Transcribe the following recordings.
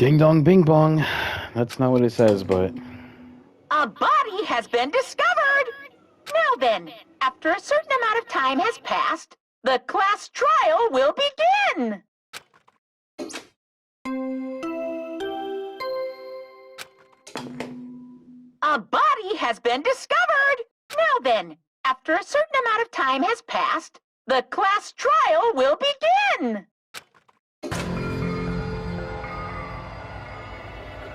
Ding dong bing bong. That's not what it says, but... A body has been discovered! Now then, after a certain amount of time has passed, the class trial will begin! A body has been discovered! Now then, after a certain amount of time has passed, the class trial will begin!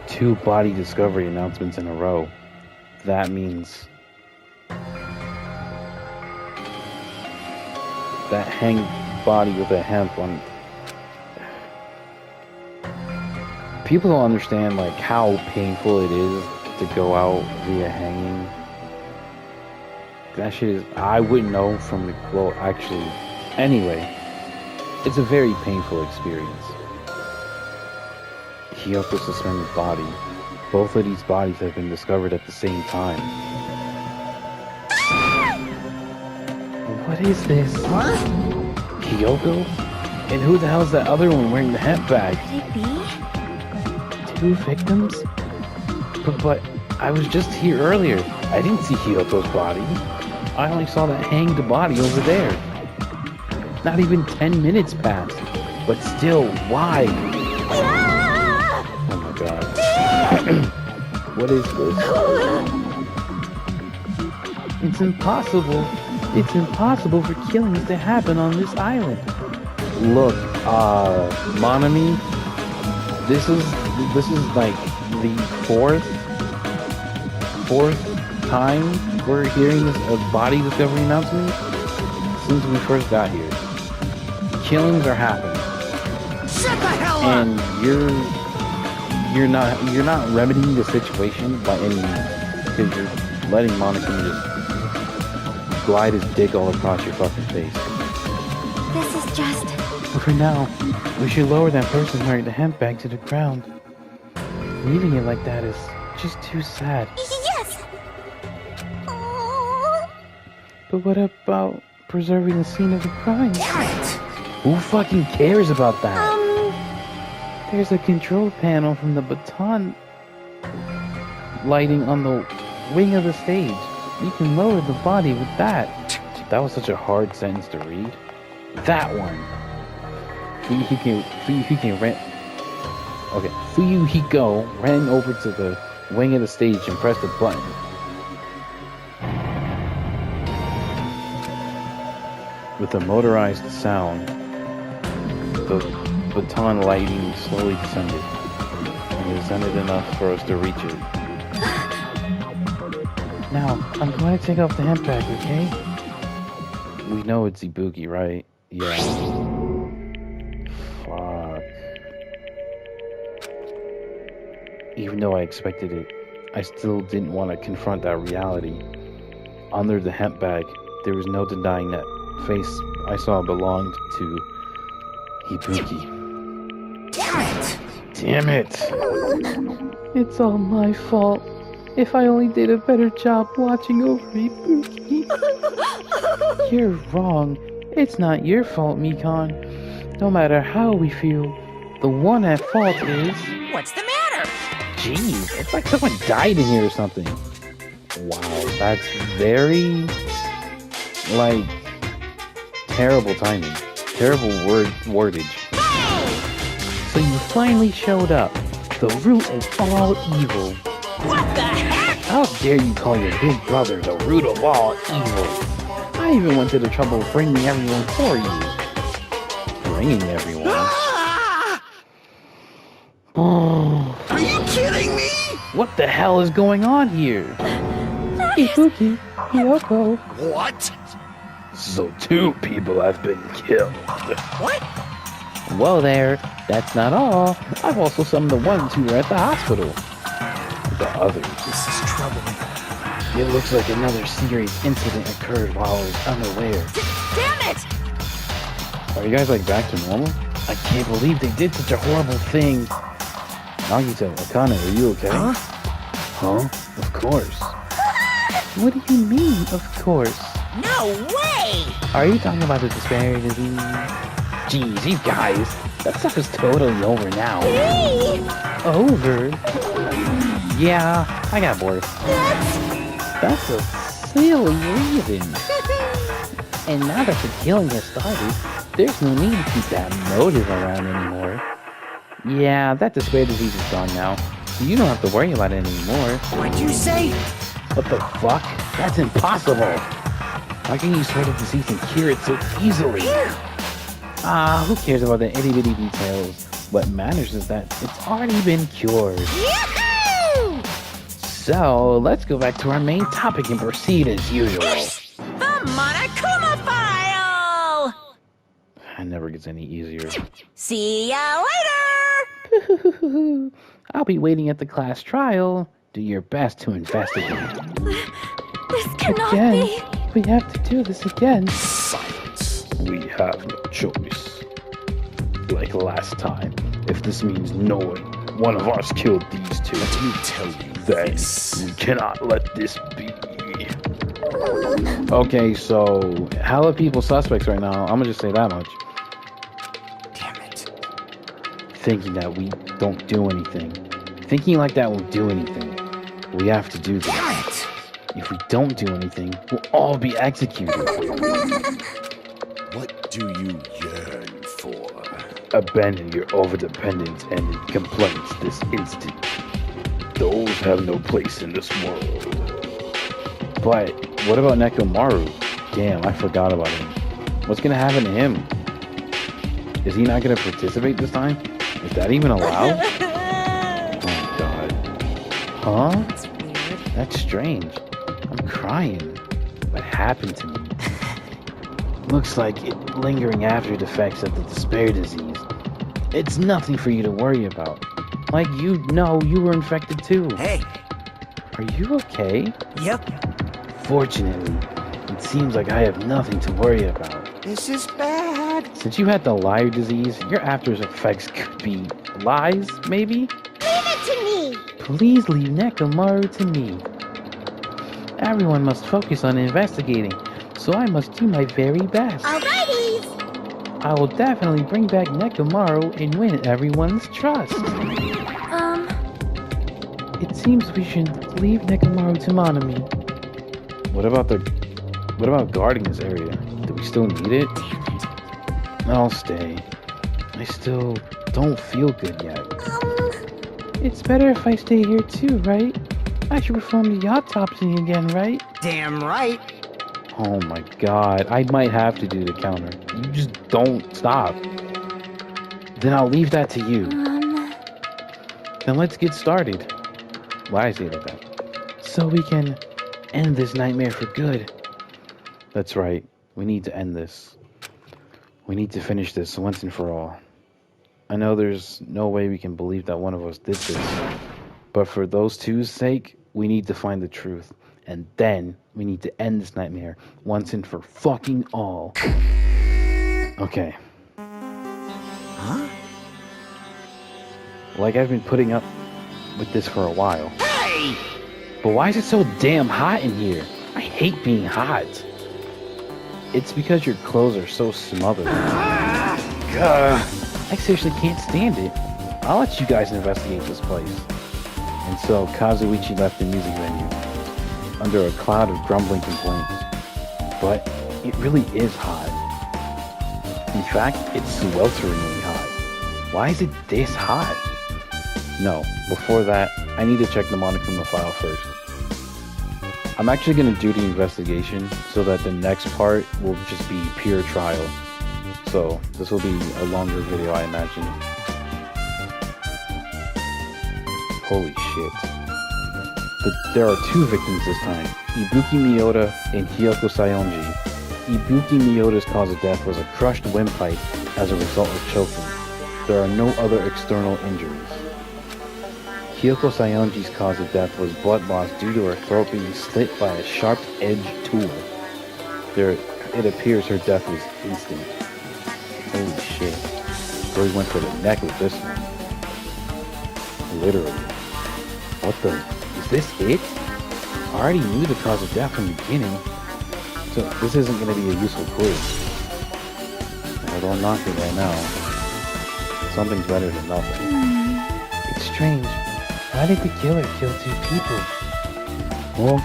2 body discovery announcements in a row. That means that hanged body with a hemp on. People don't understand like how painful it is to go out via hanging. That shit is. I wouldn't know from the. Well, actually, anyway, it's a very painful experience. Hyoko's suspended body. Both of these bodies have been discovered at the same time. What is this? Huh? Kyoko? And who the hell's that other one wearing the hemp bag? Could it be? 2 victims? But I was just here earlier. I didn't see Hyoko's body. I only saw that hanged body over there. Not even 10 minutes passed. But still, why? Oh my god. What is this? It's impossible. It's impossible for killings to happen on this island. Look, Monami, this is like the fourth time we're hearing this body discovery announcement since we first got here. Killings are happening. Shut the hell up! And you're not remedying the situation by any means, because you're letting Monokuma just glide his dick all across your fucking face. This is just... But for now, we should lower that person wearing the hemp bag to the ground. Leaving it like that is just too sad. Yes! But what about preserving the scene of the crime? Damn it! Who fucking cares about that? There's a control panel from the baton lighting on the wing of the stage. You can lower the body with that. That was such a hard sentence to read. That one. Fuyuhiko ran over to the wing of the stage and pressed the button. With a motorized sound, the baton lighting slowly descended. And it descended enough for us to reach it. Now, I'm going to take off the hemp bag, okay? We know it's Ibuki, right? Yeah. Fuck. Even though I expected it, I still didn't want to confront that reality. Under the hemp bag, there was no denying that face I saw belonged to Ibuki. Damn it! It's all my fault. If I only did a better job watching over Ibuki. You're wrong. It's not your fault, Mikon. No matter how we feel, the one at fault is... What's the matter? Jeez, it's like someone died in here or something. Wow, that's very... like... terrible timing. Terrible wordage. So you finally showed up. The root of all evil. What the heck? How dare you call your big brother the root of all evil? I even went to the trouble of bringing everyone for you. Bringing everyone? Ah! Oh. Are you kidding me? What the hell is going on here? Ibuki, Kyoko. What? So 2 people have been killed. What? Well there, that's not all. I've also summoned the ones who were at the hospital. The others. This is troubling. It looks like another serious incident occurred while I was unaware. Damn it! Are you guys like back to normal? I can't believe they did such a horrible thing. Nagito, Akane, are you okay? Huh? Huh? Of course. What do you mean, of course? No way! Are you talking about the disparity? Jeez, you guys. That stuff is totally over now. Hey! Over? Yeah, I got bored. That's a silly reason. And now that the killing has started, there's no need to keep that motive around anymore. Yeah, that despair disease is gone now. So you don't have to worry about it anymore. What'd you say? What the fuck? That's impossible! How can you spread a disease and cure it so easily? Who cares about the itty bitty details? What matters is that it's already been cured. Yahoo! So, let's go back to our main topic and proceed as usual. The Monokuma file! It never gets any easier. See ya later! I'll be waiting at the class trial. Do your best to investigate. This cannot Again, be. we have to do this again. Silence. We have no choice. Like last time, if this means no one of us killed these two, Let me tell you then this. we cannot let this be. Okay, so hella people suspects right now. I'm gonna just say that much. Damn it. Thinking that we don't do anything. Thinking like that won't do anything. We have to do this. Damn it. If we don't do anything, we'll all be executed. What do you yearn for? Abandon your overdependence and complaints this instant. Those have no place in this world. But what about Nekomaru? Damn, I forgot about him. What's gonna happen to him? Is he not gonna participate this time? Is that even allowed? Oh god. Huh? That's weird. That's strange. I'm crying. What happened to me? Looks like lingering after effects of the despair disease. It's nothing for you to worry about. Like you know you were infected too. Hey. Are you okay? Yep. Fortunately, it seems like I have nothing to worry about. This is bad. Since you had the liar disease, your after effects could be lies, maybe? Leave it to me. Please leave Nekomaru to me. Everyone must focus on investigating, so I must do my very best. Alrighty. I will definitely bring back Nekomaru and win everyone's trust. It seems we should leave Nekomaru to Monami. What about guarding this area? Do we still need it? I'll stay. I still don't feel good yet. It's better if I stay here too, right? I should perform the autopsy again, right? Damn right. Oh my god, I might have to do the counter. You just don't stop. Then I'll leave that to you. Then let's get started. Why I say it like that? So we can end this nightmare for good. That's right. We need to end this. We need to finish this once and for all. I know there's no way we can believe that one of us did this. But for those two's sake, we need to find the truth. And then we need to end this nightmare once and for fucking all. Okay. Huh? Like I've been putting up with this for a while. Hey! But why is it so damn hot in here? I hate being hot. It's because your clothes are so smothered. I seriously can't stand it. I'll let you guys investigate this place. And so Kazuichi left the music venue under a cloud of grumbling complaints. But it really is hot. In fact, it's swelteringly hot. Why is it this hot? No, before that, I need to check the Monokuma file first. I'm actually going to do the investigation so that the next part will just be pure trial. So this will be a longer video, I imagine. Holy shit. There are two victims this time, Ibuki Miyota and Hiyoko Sayonji. Ibuki Miyota's cause of death was a crushed windpipe as a result of choking. There are no other external injuries. Hiyoko Sayonji's cause of death was blood loss due to her throat being slit by a sharp-edged tool. It appears her death was instant. Holy shit. Really went for the neck with this one. Literally. What the? Is this it? I already knew the cause of death from the beginning. So this isn't going to be a useful clue. I don't knock it right now. something's better than nothing. It's strange. Why did the killer kill 2 people? Well,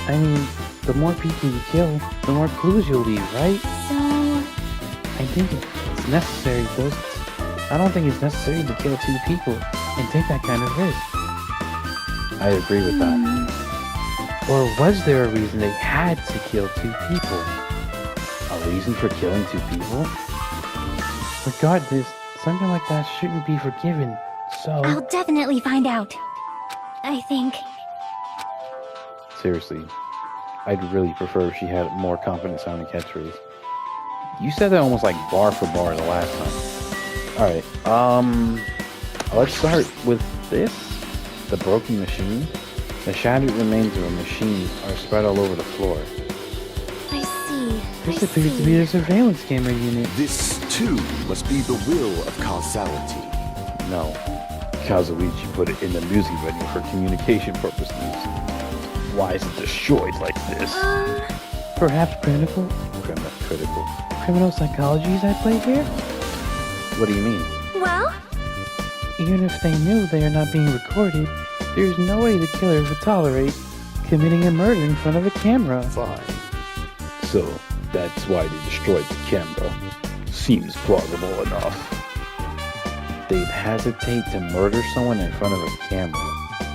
I mean, the more people you kill, the more clues you'll leave, right? So, I think it's necessary, I don't think it's necessary to kill 2 people and take that kind of risk. I agree with that. Or was there a reason they had to kill 2 people? A reason for killing 2 people? Regardless, something like that shouldn't be forgiven, so... I'll definitely find out. I think. Seriously, I'd really prefer if she had a more confident sounding catchphrase. You said that almost like bar for bar the last time. Alright, let's start with this. The broken machine. The shattered remains of a machine are spread all over the floor. I see. This appears to be the surveillance camera unit. This, too, must be the will of causality. No. Kazuichi put it in the music venue for communication purposes. Why is it destroyed like this? Perhaps critical criminal psychology is at play here? What do you mean? Well, Even if they knew they are not being recorded, there is no way the killer would tolerate committing a murder in front of a camera. Fine. So, that's why they destroyed the camera. Seems plausible enough. They'd hesitate to murder someone in front of a camera,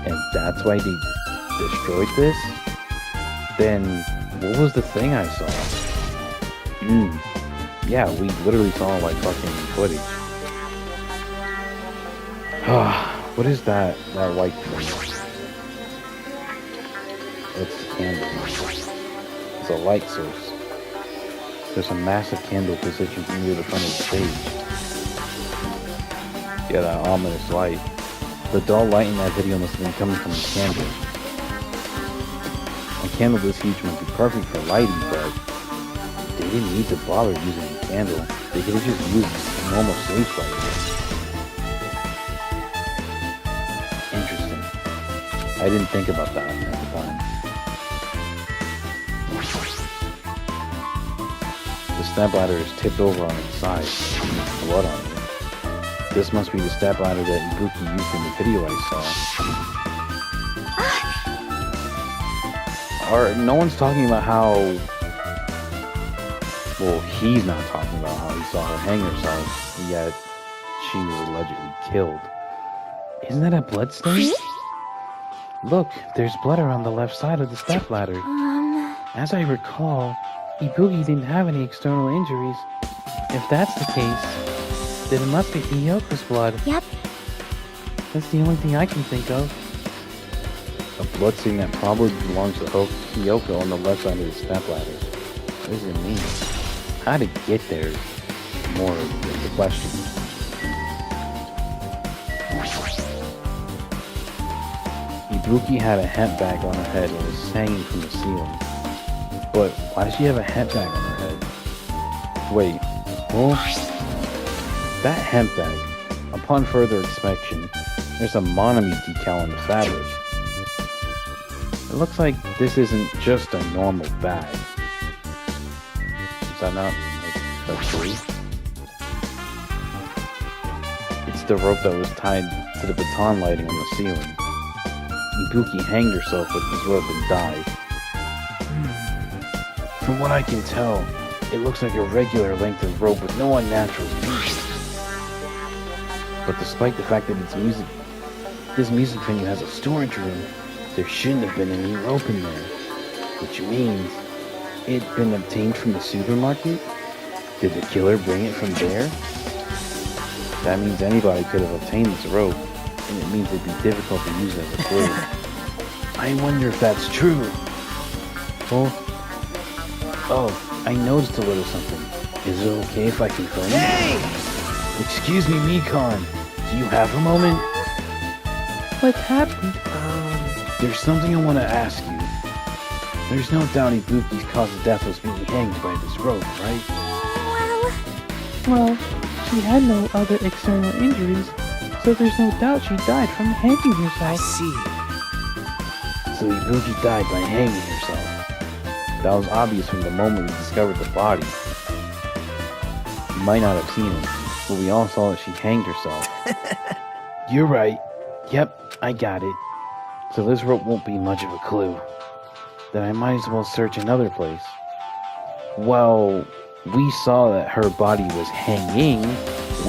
and that's why they destroyed this? Then, what was the thing I saw? Yeah, we literally saw like fucking footage. What is that white thing? It's a candle. It's a light source. There's a massive candle positioned near the front of the stage. Yeah, that ominous light. The dull light in that video must have been coming from the candle. A candle this huge must be perfect for lighting, but they didn't need to bother using a candle. They could have just used a normal stage light. Interesting. I didn't think about that at the time. The stepladder is tipped over on its side. There's blood on it. This must be the stepladder that Ibuki used in the video I saw. Or no one's talking about how... Well, he's not talking about how he saw her hang herself, yet she was allegedly killed. Isn't that a blood stain? Look, there's blood around the left side of the stepladder. As I recall, Ibuki didn't have any external injuries. If that's the case, then it must be Hiyoko's blood. Yep. That's the only thing I can think of. A blood stain that probably belongs to Hiyoko on the left side of the stepladder. What does it mean? How to get there is more of the question. Ibuki had a hemp bag on her head and was hanging from the ceiling. But why does she have a hemp bag on her head? Wait, well, that hemp bag, upon further inspection, there's a Monami decal on the fabric. It looks like this isn't just a normal bag. Is that not like a tree? It's the rope that was tied to the baton lighting on the ceiling. Ibuki hanged herself with this rope and died. From what I can tell, it looks like a regular length of rope with no unnatural features. But despite the fact that this music venue has a storage room, there shouldn't have been any rope in there. Which means it'd been obtained from the supermarket? Did the killer bring it from there? That means anybody could have obtained this rope, and it means it'd be difficult to use as a clue. I wonder if that's true. Well, oh, I noticed a little something. Is it okay if I confirm it? Hey! Excuse me, Mikon. Do you have a moment? What happened? There's something I want to ask you. There's no doubt Ibuki's cause of death was being hanged by this rope, right? Well, she had no other external injuries, so there's no doubt she died from hanging herself. see. So Ibuki died by hanging herself. That was obvious from the moment we discovered the body. You might not have seen it, But we all saw that she hanged herself. You're right. Yep, I got it. So this rope won't be much of a clue. Then I might as well search another place. Well, we saw that her body was hanging.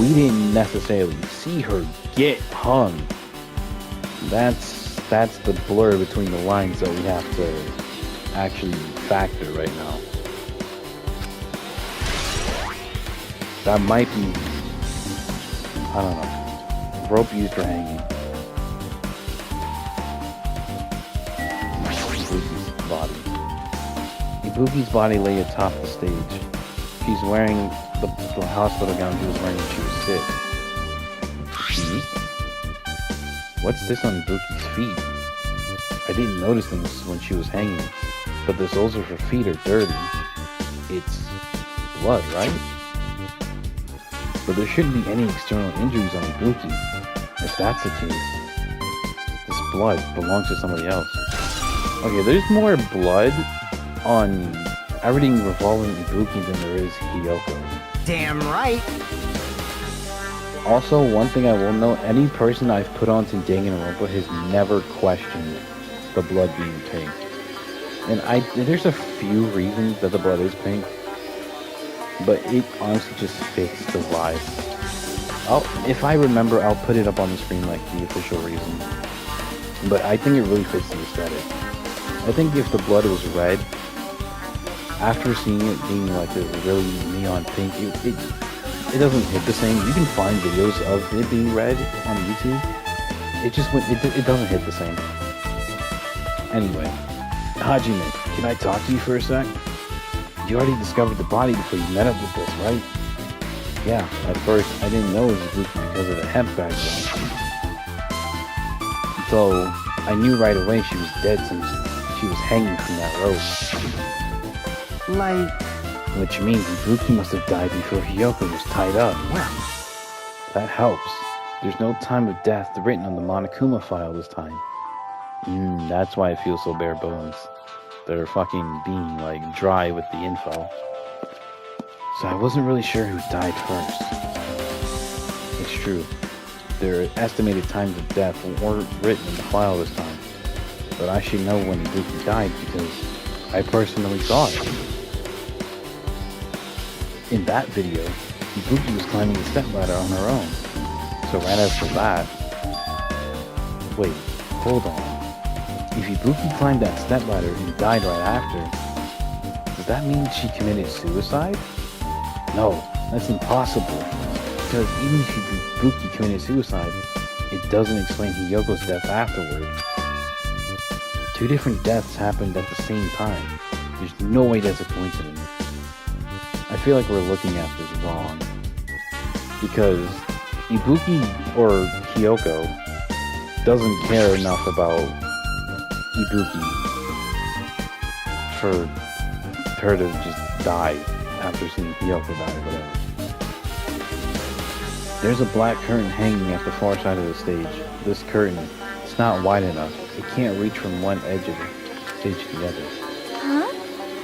We didn't necessarily see her get hung. That's the blur between the lines that we have to actually factor right now. That might be, I don't know, rope used for hanging. Ibuki's body. Ibuki's body lay atop the stage. She's wearing the hospital gown she was wearing when she was sick. What's this on Ibuki's feet? I didn't notice them when she was hanging, but the soles of her feet are dirty. It's blood, right? But there shouldn't be any external injuries on Ibuki. If that's the case, this blood belongs to somebody else. Okay, there's more blood on everything revolving Ibuki than there is Hiyoko. Damn right. Also, one thing I will note, any person I've put onto Danganronpa has never questioned the blood being pink. And there's a few reasons that the blood is pink, but it honestly just fits the vibe. If I remember, I'll put it up on the screen like the official reason. But I think it really fits the aesthetic. I think if the blood was red, after seeing it being like this really neon pink, it doesn't hit the same. You can find videos of it being red on YouTube. It doesn't hit the same. Anyway, Hajime, can I talk to you for a sec? You already discovered the body before you met up with this, right? Yeah, at first I didn't know it was Ibuki because of the hemp background. So I knew right away she was dead since she was hanging from that rope. Like... Which means Ibuki must have died before Hiyoko was tied up. Well, that helps. There's no time of death written on the Monokuma file this time. That's why it feels so bare bones. They're fucking being like dry with the info. So I wasn't really sure who died first. It's true. Their estimated times of death weren't written in the file this time. But I should know when Ibuki died because I personally saw it. In that video, Ibuki was climbing the stepladder on her own. So right after that... Wait, hold on. If Ibuki climbed that stepladder and died right after, does that mean she committed suicide? No, that's impossible. Because even if Ibuki committed suicide, it doesn't explain Hiyoko's death afterward. Two different deaths happened at the same time. There's no way that's a coincidence. I feel like we're looking at this wrong. Because Ibuki or Hiyoko doesn't care enough about Ibuki for her to just die after seeing Hiyoko die or whatever. There's a black curtain hanging at the far side of the stage. This curtain, it's not wide enough. It can't reach from one edge of the stage to the other. Huh?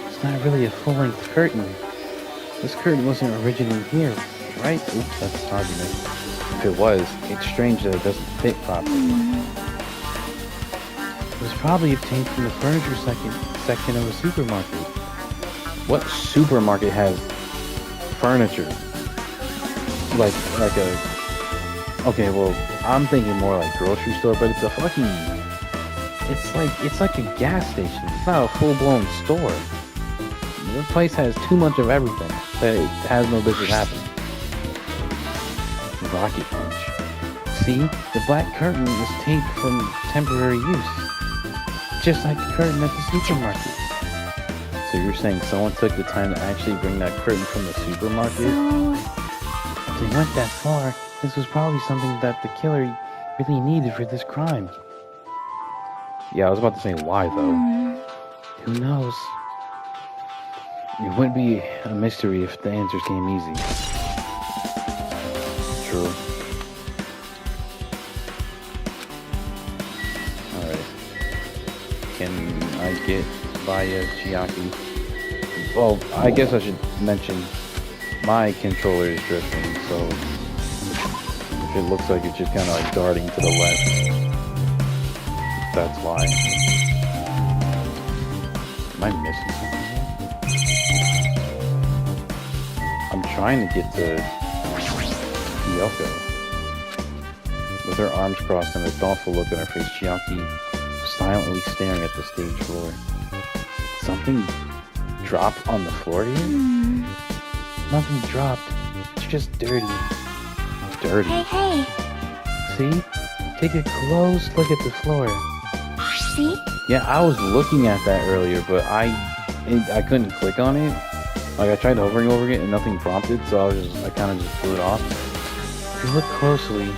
It's not really a full-length curtain. This curtain wasn't originally here, right? Oops, that's an argument. If it was, it's strange that it doesn't fit properly. It was probably obtained from the furniture section of a supermarket. What supermarket has furniture? Like a... Okay, well, I'm thinking more like grocery store, but it's a fucking... It's like a gas station. It's not a full-blown store. This place has too much of everything that it has no business happening. Rocket punch. See? The black curtain is taped from temporary use. Just like the curtain at the supermarket. So you're saying someone took the time to actually bring that curtain from the supermarket? So... If they went that far, this was probably something that the killer really needed for this crime. Yeah, I was about to say why though. Who knows? It wouldn't be a mystery if the answers came easy. True. Alright. Can I get via Chiaki? Well, I guess I should mention my controller is drifting, so If it looks like it's just kind of like darting to the left, that's why. Am I missing something here? I'm trying to get to Kyoko. With her arms crossed and a thoughtful look on her face, Chiaki silently staring at the stage floor. Something drop on the floor here? Nothing dropped. It's just dirty. Dirty. Hey. See? Take a close look at the floor. See? Yeah, I was looking at that earlier, but I couldn't click on it. Like I tried hovering over it and nothing prompted, so I kind of just threw it off. If you look closely,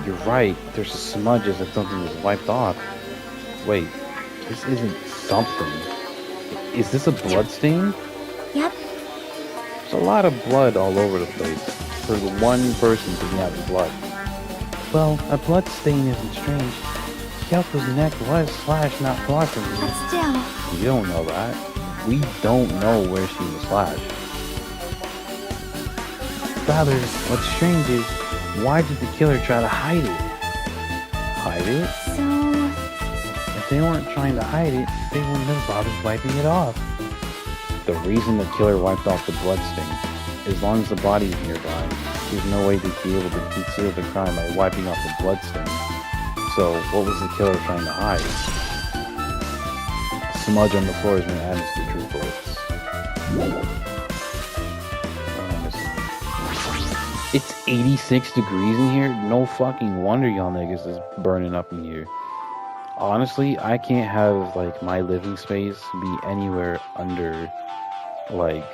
you're right. There's a smudge as if something was wiped off. Wait, this isn't something. Is this a blood stain? Yep. There's a lot of blood all over the place for the one person picking out the blood. Well, a blood stain isn't strange. Kyoko's neck was slashed not far from me. But still. You don't know that. We don't know where she was slashed. Rather, what's strange is, why did the killer try to hide it? Hide it? So... If they weren't trying to hide it, they wouldn't have bothered wiping it off. The reason the killer wiped off the blood stain, as long as the body is nearby, there's no way they'd be able to conceal the crime by wiping off the blood stain. So, what was the killer trying to hide? Smudge on the floor has been added to the true bullets. It's 86 degrees in here? No fucking wonder y'all niggas is burning up in here. Honestly, I can't have, like, my living space be anywhere under, like,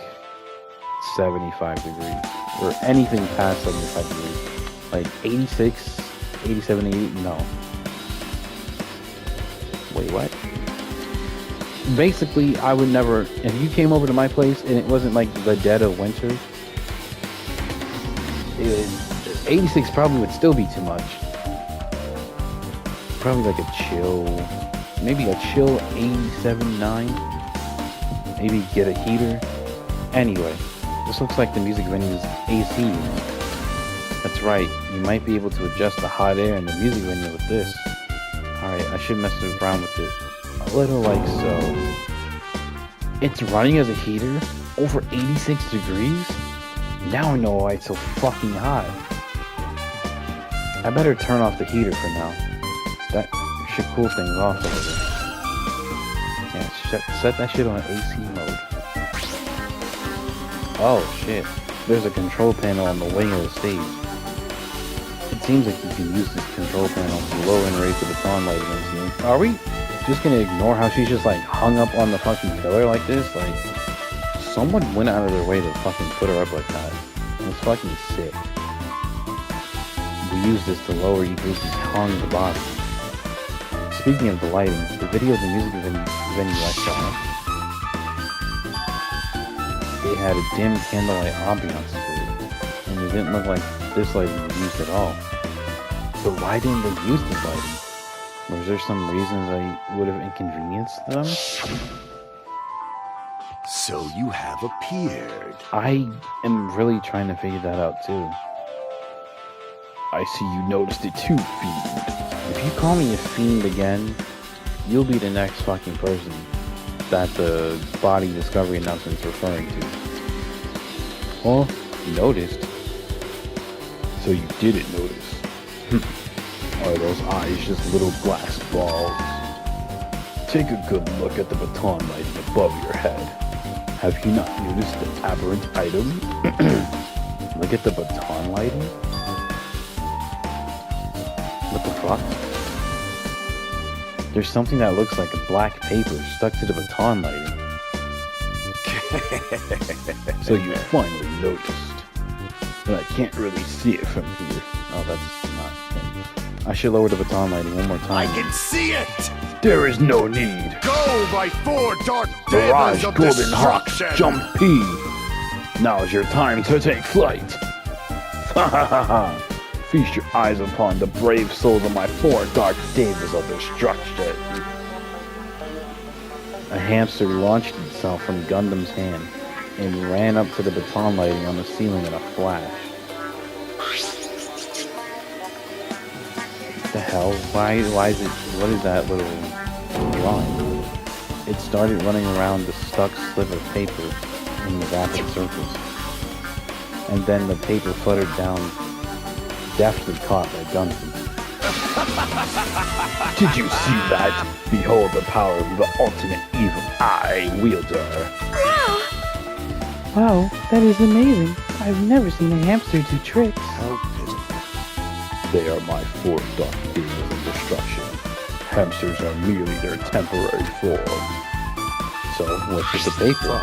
75 degrees. Or anything past 75 degrees. Like, 86, 87, 80, no. Wait, what? Basically, I would never, if you came over to my place and it wasn't, like, the dead of winter, 86 probably would still be too much. Probably like a chill, maybe a chill 87, 9. Maybe get a heater. Anyway, this looks like the music venue's AC unit. That's right, you might be able to adjust the hot air in the music venue with this. Alright, I should mess around with it. A little like so. It's running as a heater? Over 86 degrees? Now I know why it's so fucking hot. I better turn off the heater for now. That should cool things off a little. Yeah, set that shit on AC mode. Oh shit. There's a control panel on the wing of the stage. It seems like you can use this control panel to lower and raise the baton lighting on the ceiling. Are we just gonna ignore how she's just like hung up on the fucking pillar like this? Like, someone went out of their way to fucking put her up like that. It's fucking sick. We use this to lower Ibuki's hung the body. Speaking of the lighting, the video of the music venue I saw, it had a dim candlelight ambiance to it, and it didn't look like this lighting was used at all. But why didn't they use this lighting? Was there some reason that would have inconvenienced them? So you have appeared. I am really trying to figure that out too. I see you noticed it too, Fiend. If you call me a Fiend again, you'll be the next fucking person that the body discovery announcement is referring to. Well, you noticed. So you didn't notice. Are those eyes just little glass balls? Take a good look at the baton lighting above your head. Have you not noticed the aberrant item? Look at the baton lighting? What the fuck? There's something that looks like a black paper stuck to the baton lighting. So you finally noticed. But I can't really see it from here. Oh, that's not him. I should lower the baton lighting one more time. I can see it! There is no need. Go, my four dark Barrage devils of Golden Hawk, destruction! Jump P. Now's your time to take flight. Ha ha ha ha. Feast your eyes upon the brave souls of my four dark devils of destruction. A hamster launched itself from Gundam's hand and ran up to the baton lighting on the ceiling in a flash. the hell? Why is it, what is that little line? It started running around the stuck slip of paper in the rapid circles. And then the paper fluttered down, deftly caught by Duncan. Did you see that? Behold the power of the ultimate evil eye wielder. Wow, that is amazing. I've never seen a hamster do tricks. How pitiful. They are my four dark demons of destruction. Hamsters are merely their temporary form. So, what's with the paper?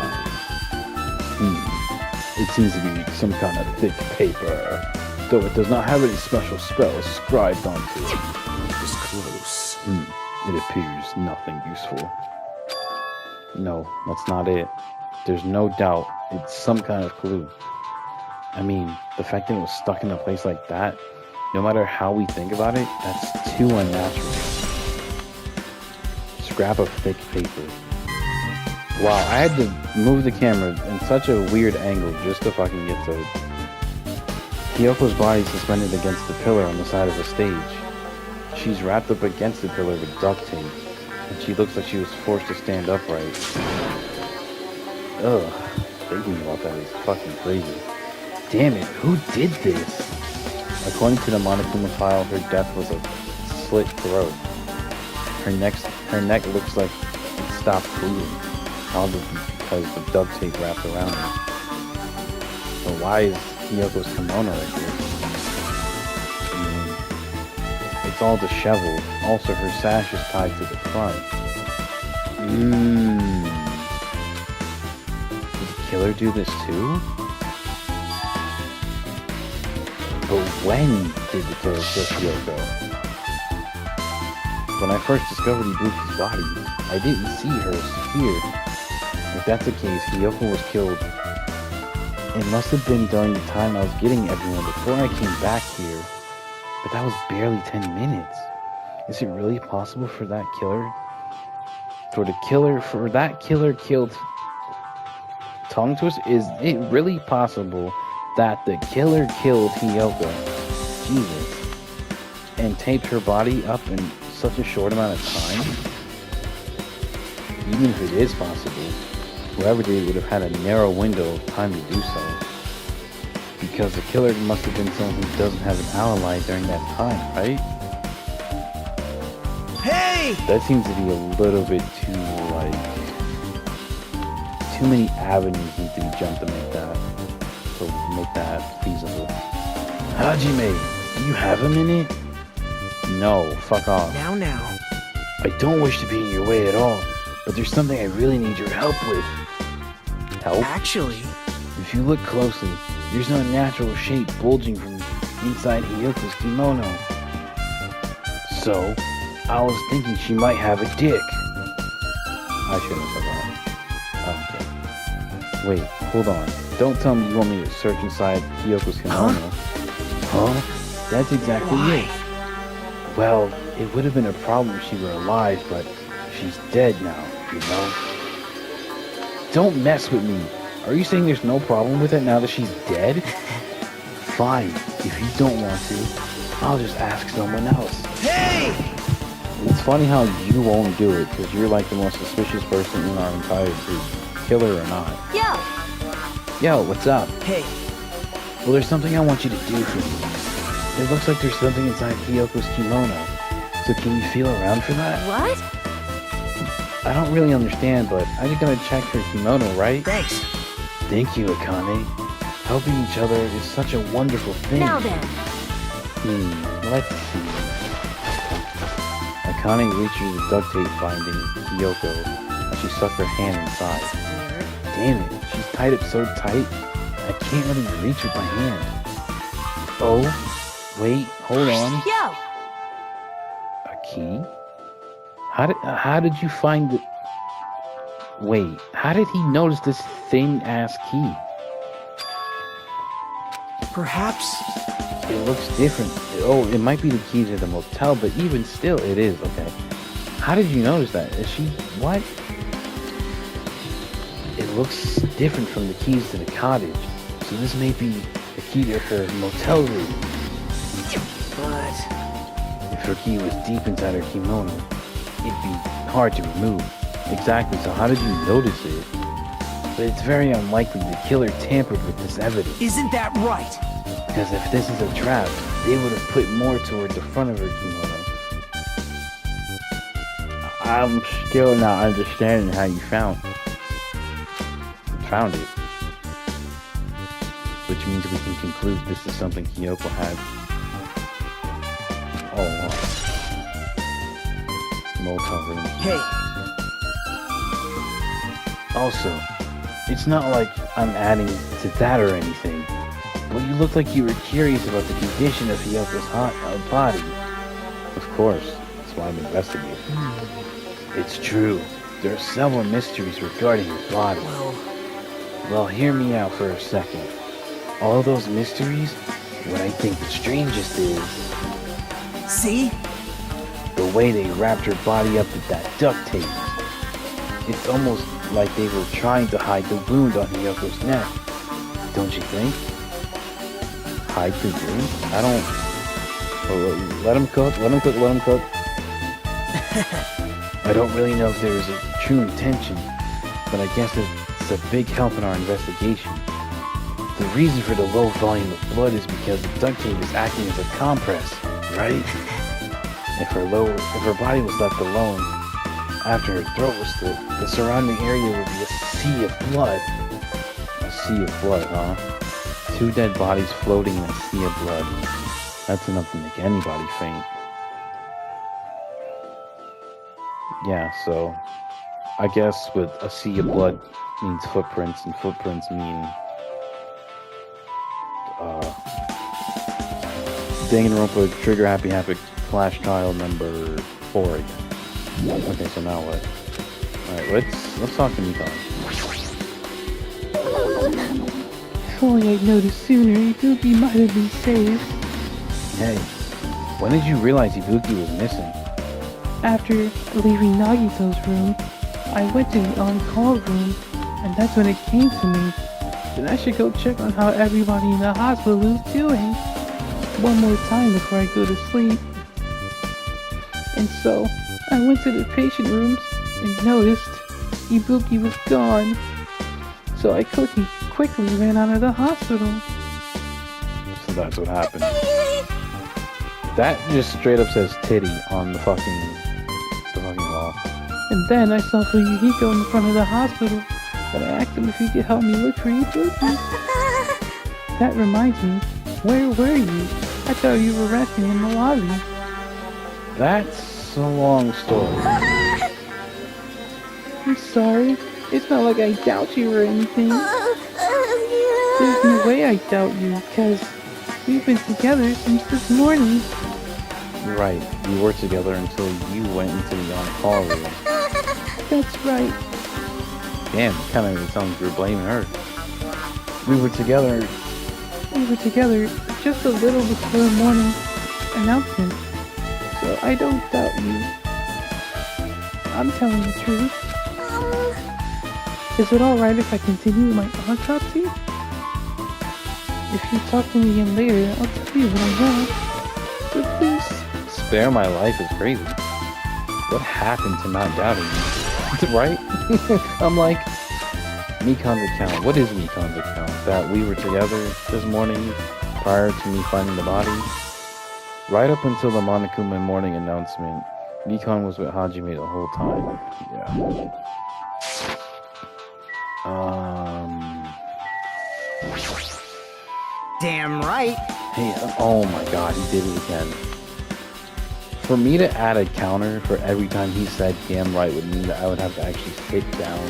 It seems to be some kind of thick paper, though it does not have any special spells scribed onto it. It was close. It appears nothing useful. No, that's not it. There's no doubt it's some kind of clue. I mean, the fact that it was stuck in a place like that, no matter how we think about it, that's too unnatural. Scrap of thick paper. Wow, I had to move the camera in such a weird angle just to fucking get to it. Hiyoko's body suspended against the pillar on the side of the stage. She's wrapped up against the pillar with duct tape, and she looks like she was forced to stand upright. Ugh, thinking about that is fucking crazy. Damn it, who did this? According to the Monokuma file, her death was a slit throat. Her neck looks like it stopped bleeding, probably because the duct tape wrapped around her. But why is Hiyoko's kimono like this? It's all disheveled. Also, her sash is tied to the front. Did the killer do this too? But when did the killer kill Hiyoko? When I first discovered Ibuki's body, I didn't see her sphere. If that's the case, Hiyoko was killed. It must have been during the time I was getting everyone before I came back here. But that was barely 10 minutes. Is it really possible for that killer? For that killer killed tongue twist? Is it really possible that the killer killed Hiyoko? Jesus. And taped her body up in such a short amount of time? Even if it is possible, whoever did it would have had a narrow window of time to do so. Because the killer must have been someone who doesn't have an alibi during that time, right? Hey! That seems to be a little bit too, too many avenues need to be jumped to make that feasible. Hajime, do you have a minute? No, fuck off. Now. I don't wish to be in your way at all, but there's something I really need your help with. Help? Actually, If you look closely, there's no natural shape bulging from inside Hiyoko's kimono. So, I was thinking she might have a dick. I shouldn't have said that. Okay. Wait, hold on. Don't tell me you want me to search inside Hiyoko's kimono. Huh? That's exactly it. Well, it would have been a problem if she were alive, but she's dead now, you know? Don't mess with me. Are you saying there's no problem with it now that she's dead? Fine. If you don't want to, I'll just ask someone else. hey! It's funny how you won't do it, because you're like the most suspicious person in our entire group, killer or not. Yo, what's up? Hey, Well, there's something I want you to do for me. It looks like there's something inside Hiyoko's kimono. So can you feel around for that? What? I don't really understand, but I'm just gonna check her kimono, right? thanks. Thank you, Akane. Helping each other is such a wonderful thing. Now then. Let's see. Akane reaches the duct tape binding Hiyoko as she sucked her hand inside. Damn it, she's tied up so tight, I can't really reach with my hand. Oh, wait, hold on. Yo! A key? How did you find it? Wait, how did he notice this thin-ass key? Perhaps. It looks different. Oh, it might be the key to the motel, but even still, it is. Okay. How did you notice that? Is she... what? It looks different from the keys to the cottage. So this may be the key to her motel room. But If If her key was deep inside her kimono, it'd be hard to remove. Exactly, so how did you notice it? But it's very unlikely the killer tampered with this evidence. Isn't that right? Because if this is a trap, they would have put more toward the front of her kimono. I'm still not understanding how you found it. Which means we can conclude this is something Kyoko had. Oh, wow. Motel room. Hey, Also, it's not like I'm adding to that or anything, but you look like you were curious about the condition of Kyoko's body. Of course, that's why I'm investigating. It's true. There are several mysteries regarding his body. Well, hear me out for a second. All those mysteries, what I think the strangest is see? the way they wrapped her body up with that duct tape. It's almost like they were trying to hide the wound on Hyoko's neck. Don't you think? Hide the wound? I don't... Oh, let him cook. I don't really know if there was a true intention, but I guess it's a big help in our investigation. The reason for the low volume of blood is because the duct tape is acting as a compress, right? If her body was left alone after her throat was slit, the surrounding area would be a sea of blood. A sea of blood, huh? 2 dead bodies floating in a sea of blood. That's enough to make anybody faint. Yeah, so I guess with a sea of blood means footprints, and footprints mean Danganronpa Trigger Happy Flash Trial number 4 again. Okay, so now what? Alright, let's talk to Mikon. If only I'd noticed sooner, Ibuki might have been saved. Hey, when did you realize Ibuki was missing? After leaving Nagito's room, I went to the on-call room, and that's when it came to me. Then I should go check on how everybody in the hospital is doing. One more time before I go to sleep. And so, I went to the patient rooms and noticed Ibuki was gone. So I quickly ran out of the hospital. So that's what happened. That just straight up says titty on the fucking wall. And then I saw Fuyuhiko in the front of the hospital, and I asked him if he could help me look for Ibuki. That reminds me, where were you? I thought you were resting in the lobby. That's a long story. I'm sorry. It's not like I doubt you or anything. There's no way I doubt you, because we've been together since this morning. You're right, we were together until you went into the on-call room. That's right. Damn, it kind of sounds like you were blaming her. We were together just a little before morning announcement. So I don't doubt you. I'm telling the truth. Is it alright if I continue my autopsy? If you talk to me again later, I'll tell you what I know. But please. Spare my life is crazy. What happened to not doubting me? Right? I'm like, Mikon's account. What is Mikon's account? That we were together this morning prior to me finding the body? Right up until the Monokuma morning announcement, Mikon was with Hajime the whole time. Yeah. Damn right. Hey, oh my god, he did it again. For me to add a counter for every time he said damn right would mean that I would have to actually sit down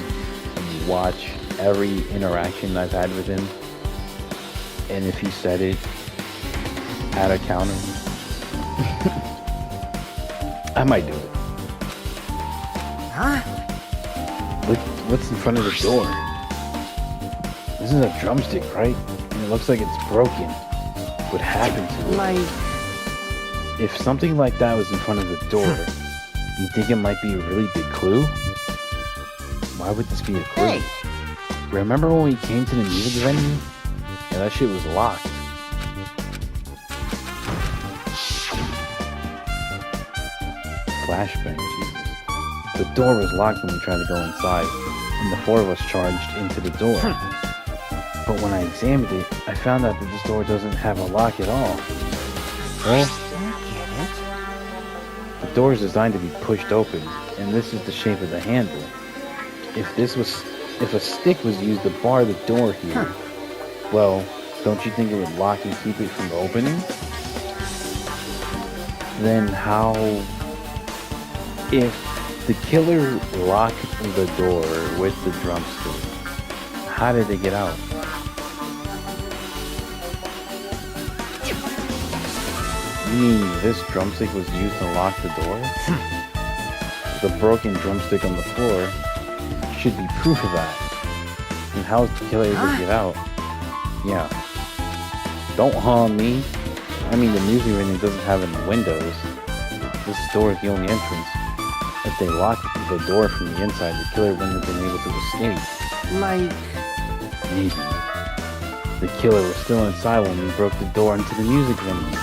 and watch every interaction I've had with him. And if he said it, add a counter. I might do it. Huh? What's in front of the door? This is a drumstick, right? And it looks like it's broken. What happened to it? Like... If something like that was in front of the door, you think it might be a really big clue? Why would this be a clue? Hey! Remember when we came to the music venue? Yeah, that shit was locked. flashbang, Jesus. The door was locked when we tried to go inside, and the four of us charged into the door. But when I examined it, I found out that this door doesn't have a lock at all. Well, the door is designed to be pushed open, and this is the shape of the handle. If a stick was used to bar the door here, well, don't you think it would lock and keep it from opening? Then how... If the killer locked the door with the drumstick, how did they get out? You mean this drumstick was used to lock the door? The broken drumstick on the floor should be proof of that. And how is the killer able to get out? Yeah. Don't harm me. I mean, the music venue doesn't have any windows. This door is the only entrance. If they locked the door from the inside, the killer wouldn't have been able to escape. Like... Maybe. The killer was still inside when we broke the door into the music venue.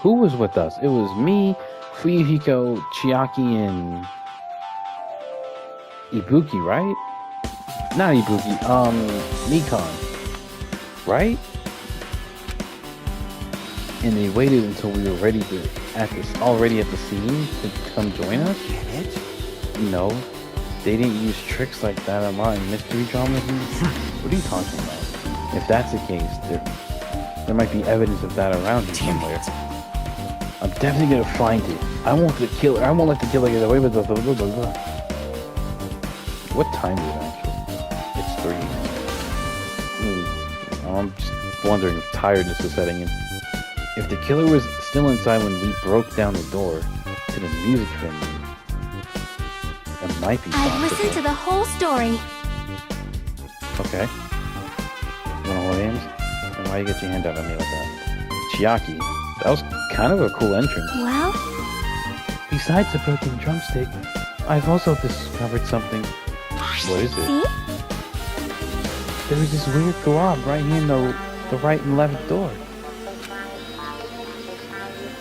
Who was with us? It was me, Fuyuhiko, Chiaki, and Ibuki, right? Not Ibuki, Nikon, right? And they waited until we were already at the scene to come join us? No, they didn't use tricks like that a lot in mystery dramas. What are you talking about? If that's the case, there might be evidence of that around here somewhere. I'm definitely gonna find it. I won't let the killer get away with it. What time is it actually? It's 3. I'm just wondering if tiredness is setting in. If the killer was still inside when we broke down the door to the music venue, it might be possible. I've listened to the whole story. Okay. You wanna hold hands? And why you get your hand out on me like that? Chiaki, that was kind of a cool entrance. Well? Besides the broken drumstick, I've also discovered something. What is it? See? There was this weird glob right here in the right and left door.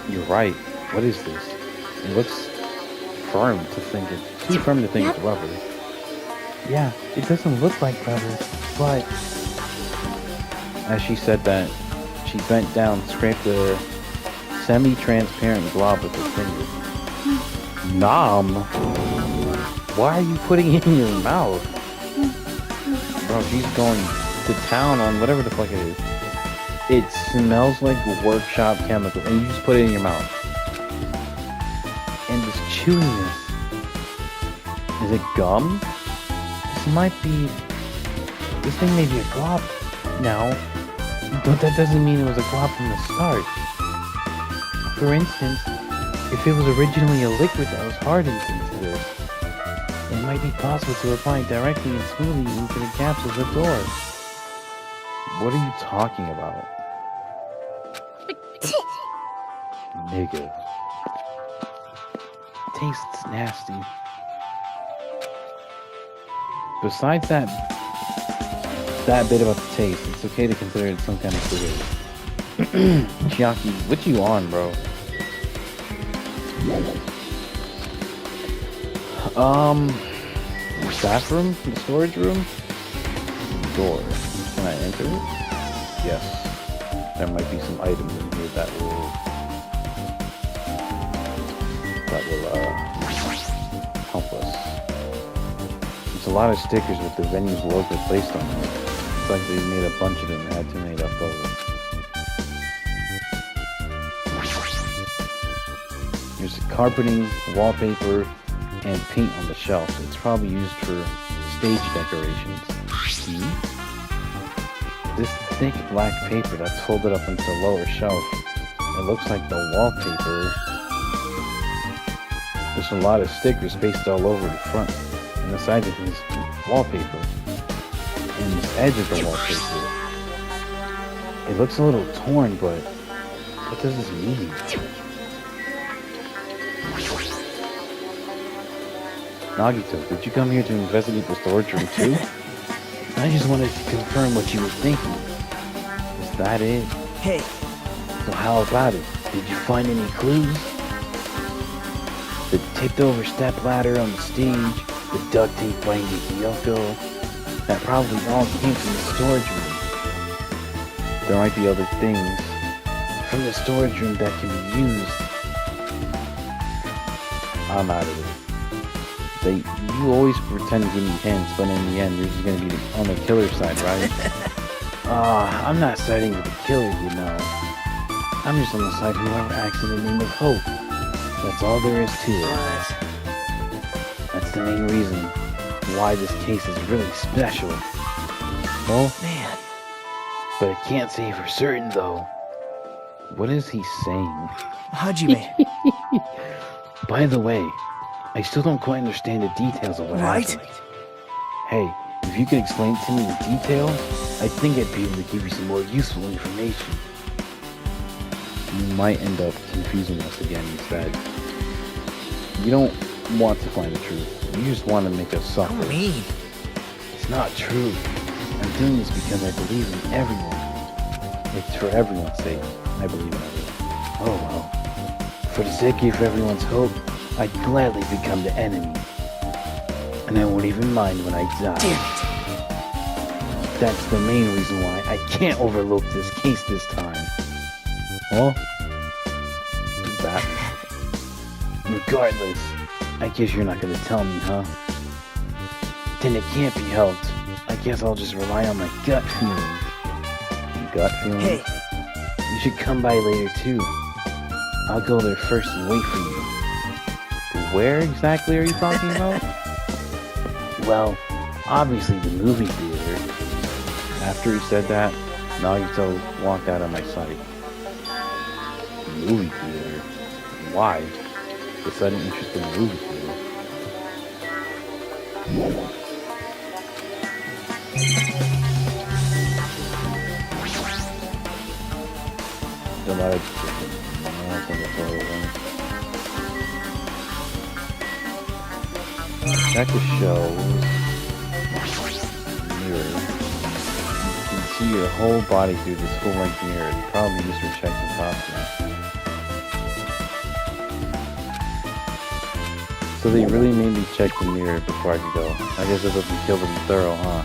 You're right. What is this? It looks firm to think it's too firm to think it's rubber. Yeah, it doesn't look like rubber, but... As she said that, she bent down, scraped the semi-transparent glob with her finger. Nom! Why are you putting it in your mouth? Bro, she's going to town on whatever the fuck it is. It smells like workshop chemical, and you just put it in your mouth. And this chewiness. Is it gum? This thing may be a glob now, but that doesn't mean it was a glob from the start. For instance, if it was originally a liquid that was hardened into this, it might be possible to apply directly and smoothly into the gaps of the door. What are you talking about? Nigga. Tastes nasty. Besides that bit about the taste, it's okay to consider it some kind of cigarette. Chiaki, what you on, bro? The staff room? The storage room? Door. Can I enter it? Yes. There might be some items in here that will help us. It's a lot of stickers with the venue's logo placed on them. It's like they made a bunch of them and had too many left over. There's carpeting, wallpaper, and paint on the shelf. It's probably used for stage decorations. See? This thick black paper that's folded up into the lower shelf. It looks like the wallpaper. There's a lot of stickers pasted all over the front and the sides of this wallpaper. And this edge of the wallpaper. It looks a little torn, but what does this mean? Nagito, did you come here to investigate the storage room too? I just wanted to confirm what you were thinking. Is that it? Hey, So how about it? Did you find any clues? The tipped over step ladder on the stage, the duct tape binding Kyoko, that probably all came from the storage room. There might be other things from the storage room that can be used. I'm out of it. You always pretend to give me hints, but in the end, you're just gonna be on the killer side, right? I'm not siding with the killer, you know. I'm just on the side of whoever acts in the name of hope. That's all there is to it. That's the main reason why this case is really special. Well, man. but I can't say for certain, though. What is he saying? Hajime. By the way, I still don't quite understand the details of what Right? happened. Hey, if you could explain it to me in detail, I think I'd be able to give you some more useful information. You might end up confusing us again instead. You don't want to find the truth. You just want to make us How suffer. mean. It's not true. I'm doing this because I believe in everyone. It's for everyone's sake. I believe in everyone. Oh well. For the sake of everyone's hope, I'd gladly become the enemy. And I won't even mind when I die. Damn it. That's the main reason why I can't overlook this case this time. Well, that. Regardless, I guess you're not gonna tell me, huh? Then it can't be helped. I guess I'll just rely on my gut feeling. Gut feeling? Hey, You should come by later too. I'll go there first and wait for you. Where exactly are you talking about? Well, obviously the movie theater. After he said that, Nagito walked out of my sight. Movie theater? Why? The sudden interest in the movie theater. Don't matter. Check the shows. Mirror. You can see your whole body through this full-length mirror. It's probably used for checking costumes. So they really made me check the mirror before I could go. I guess it doesn't kill to be thorough, huh?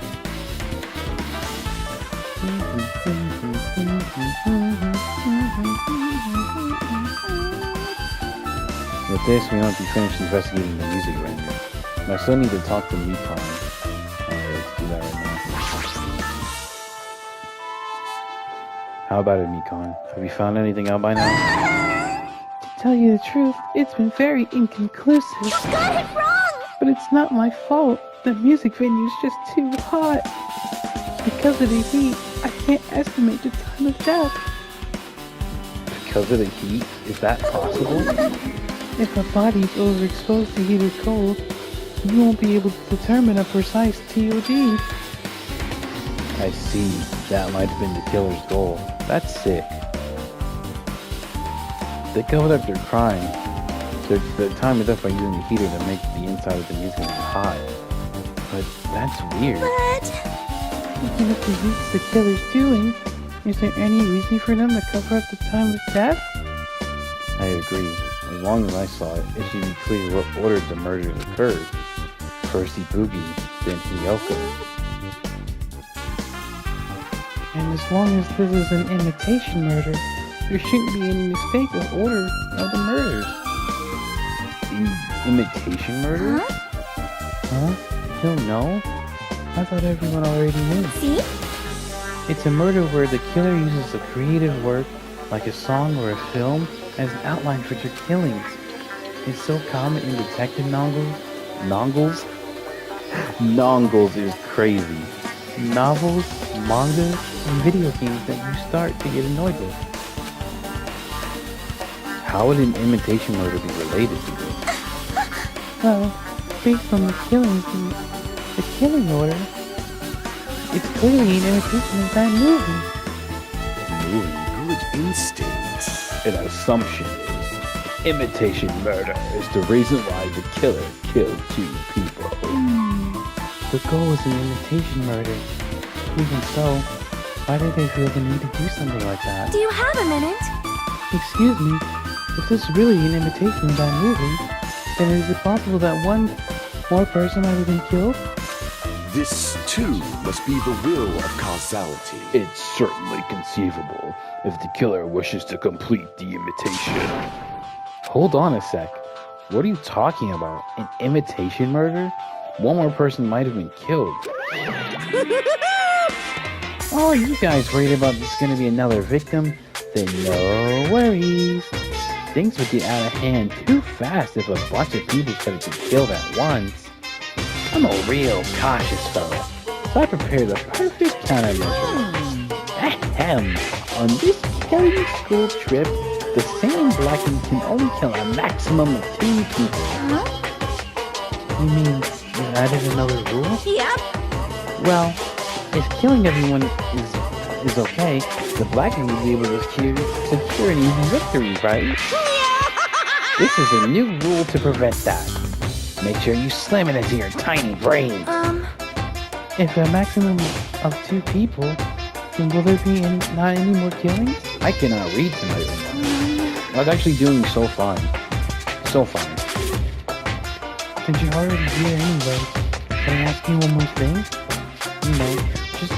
With this, we might be finished investigating the music render. I still need to talk to Mikon. Let's do that right now. How about it, Mikon? Have you found anything out by now? To tell you the truth, it's been very inconclusive. You got it wrong! But it's not my fault. The music venue's just too hot. Because of the heat, I can't estimate the time of death. Because of the heat? Is that possible? If a body's overexposed to heat or cold, you won't be able to determine a precise TOD. I see. That might have been the killer's goal. That's sick. They covered up their crime. Their time of death by using the heater to make the inside of the music hot. But that's weird. But... Even if the heat's the killer's doing, is there any reason for them to cover up the time of death? I agree. As long as I saw it, it should be clear what order the murders occurred. First Ibuki, then Hiyoko. And as long as this is an imitation murder, there shouldn't be any mistake of order of the murders. Imitation murder? Huh? He'll know? I thought everyone already knew. See? It's a murder where the killer uses a creative work, like a song or a film, as an outline for their killings. It's so common in detective novels. Nongles? Nongles is crazy. Novels, mangas, and video games that you start to get annoyed with. How would an imitation murder be related to this? Well, based on the killings and the killing order, it's clearly an imitation of that movie. Movie? Good instincts. An assumption is imitation murder is the reason why the killer killed two people. The goal was an imitation murder. Even so, Why did they feel the need to do something like that? Do you have a minute? Excuse me, if this is really an imitation of that movie, then is it possible that one more person might have been killed? This, too, must be the will of causality. It's certainly conceivable if the killer wishes to complete the imitation. Hold on a sec. What are you talking about? An imitation murder? One more person might have been killed. Oh, you guys worried about this going to be another victim? Then no worries. Things would get out of hand too fast if a bunch of people started to get killed at once. I'm a real cautious fellow, so I prepared the perfect countermeasure. Ahem. On this killing school trip, the same blacking can only kill a maximum of 2 people. Huh? You mean you added another rule? Yep. Well, if killing everyone is okay, the blacking will be able to secure an easy victory, right? This is a new rule to prevent that. Make sure you slam it into your tiny brain. If a maximum of 2 people, then will there be not any more killings? I cannot read tonight right now. I was actually doing so fine. So fine. Since you're already here anyway, can I ask you one more thing? You know, just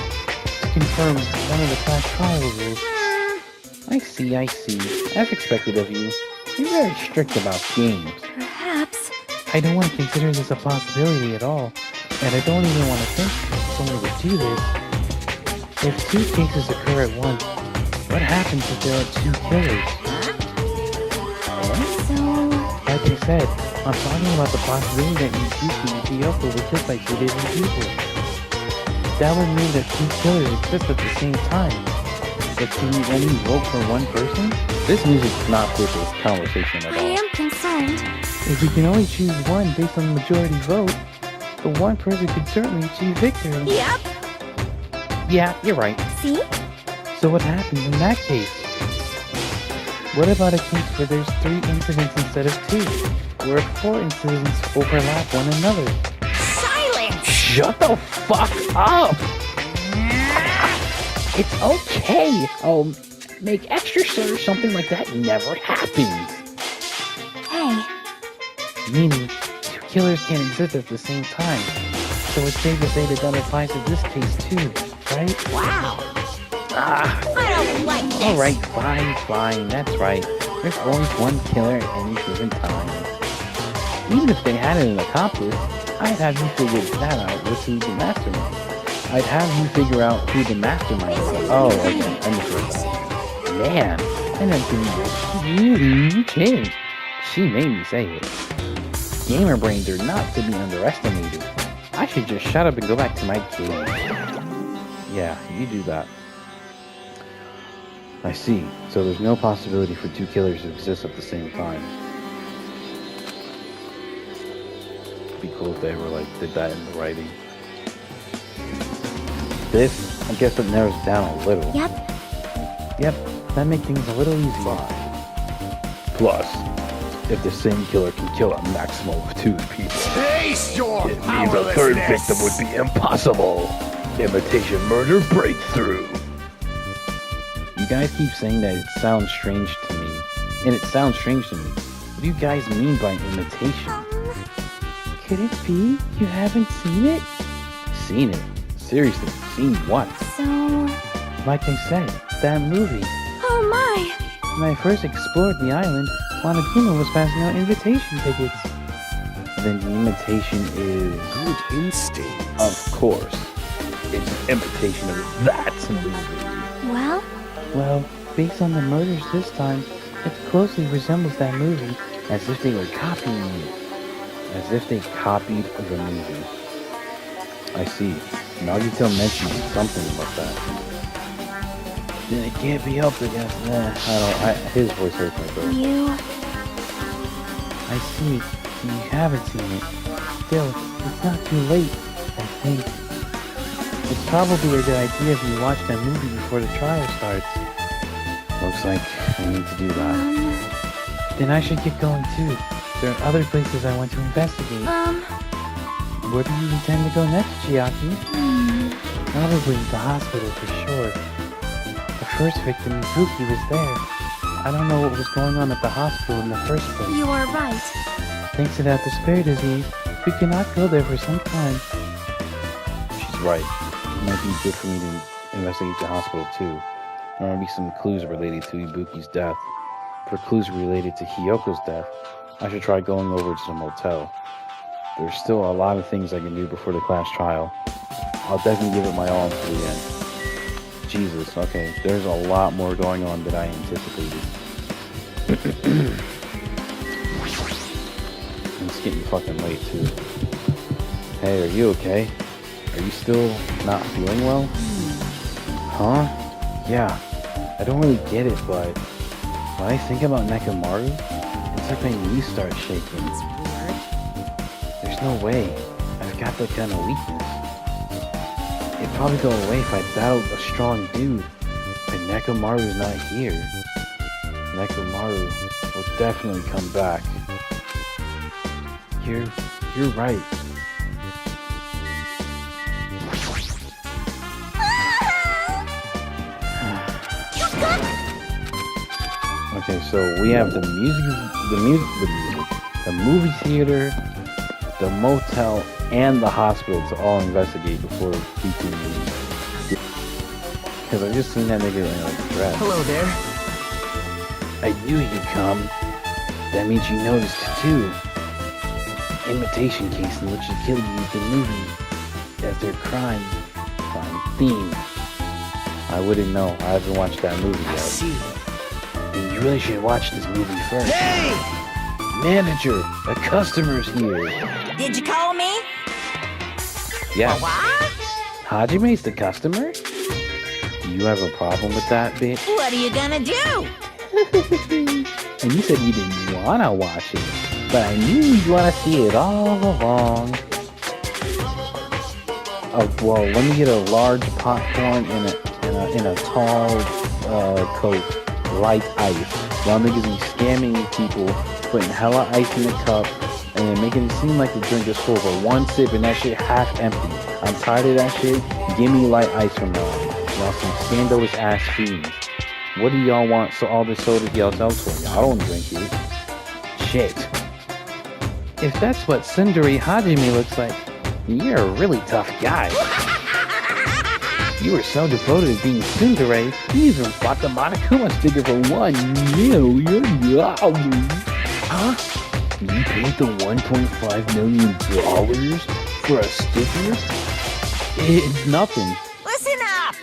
to confirm one of the class trial rules. I see. As expected of you. You're very strict about games. Perhaps. I don't want to consider this a possibility at all, and I don't even want to think of someone to do this. If 2 cases occur at once, what happens if there are 2 killers? So, Like I said, I'm talking about the possibility that you two Ethiopia were killed by 2 different people. That would mean that 2 killers exist at the same time. But can you only vote for one person? This music does not fit this conversation at I all. am concerned. If we can only choose one based on the majority vote, the one person could certainly achieve victory. Yep. Yeah, you're right. See? So what happens in that case? What about a case where there's 3 incidents instead of 2? Where 4 incidents overlap one another? Silence! Shut the fuck up! It's okay. I'll make extra sure something like that never happens. Hey, Meaning, 2 killers can't exist at the same time. So it's safe to say that applies to this case too, right? wow. Ah, I don't like this. alright, fine, that's right. There's always one killer at any given time. Even if they had an accomplice, I'd have you figure that out with who's the mastermind. I'd have you figure out who the mastermind is. Oh, okay, I misread that. Man, and I'm doing really kid. She made me say it. Gamer brains are not to be underestimated. I should just shut up and go back to my game. Yeah, you do that. I see. So there's no possibility for 2 killers to exist at the same time. It'd be cool if they ever did that in the writing. This, I guess it narrows it down a little. Yep. Yep, that makes things a little easier. Plus, if the same killer can kill a maximum of 2 people, Taste your it means a 3rd victim would be impossible. Imitation murder breakthrough. You guys keep saying that it sounds strange to me. And it sounds strange to me. What do you guys mean by imitation? Could it be you haven't seen it? Seen it? Seriously, seen what? So, Like I said, that movie. oh my. When I first explored the island, Monokuma was passing out invitation tickets. Then the imitation is... Good instinct. Of course. It's an imitation of that movie. Well, Well, based on the murders this time, it closely resembles that movie. As if they were copying it. As if they copied the movie. I see. Nagito mentioned something about that. Then it can't be helped, I guess. His voice hurts my throat. you. I see. You haven't seen it. Still, it's not too late, I think. It's probably a good idea if you watch that movie before the trial starts. Looks like I need to do that. Then I should get going too. There are other places I want to investigate. Where do you intend to go next, Chiaki? Probably the hospital for sure. first victim, Pookie, was there. I don't know what was going on at the hospital in the first place. You are right. Thanks to that despair disease, we cannot go there for some time. She's right. It might be good for me to investigate the hospital too. There might be some clues related to Ibuki's death. For clues related to Hiyoko's death, I should try going over to the motel. There's still a lot of things I can do before the class trial. I'll definitely give it my all until the end. Jesus, okay, there's a lot more going on than I anticipated. It's getting fucking late too. Hey, are you okay? Are you still not feeling well? Huh? Yeah, I don't really get it, but when I think about Nekomaru, it's like my knees start shaking. It's weird. There's no way. I've got that kind of weakness. It'd probably go away if I battled a strong dude. But Nekomaru's not here. Nekomaru will definitely come back. You're right. Okay, so we have the movie theater, the motel, and the hospital to all investigate before we can leave. Because I just seen that nigga in like a dress. Hello there. I knew you'd come. That means you noticed it too. Imitation case in which you killed the movie as their crime theme. I wouldn't know. I haven't watched that movie I yet. see. And you really should watch this movie first. Hey! Manager, a customer's here. Did you call me? Yes. What? Hajime's the customer? Do you have a problem with that, bitch? What are you gonna do? And you said you didn't wanna watch it, but I knew you'd wanna see it all along. Oh, well, let me get a large popcorn in a tall Coke, light ice. While niggas be scamming people, putting hella ice in the cup, and then making it seem like the drink is full for one sip and that shit half empty. I'm tired of that shit. Give me light ice from now on. Y'all some scandalous ass fiends. What do y'all want so all this soda y'all sell for? Y'all don't drink it. Shit. If that's what Tsundere Hajime looks like, you're a really tough guy. You were so devoted to being Tsundere, you even bought the Monokuma sticker for $1 million. Huh? You paid the $1.5 million for a sticker? It's nothing. Listen up!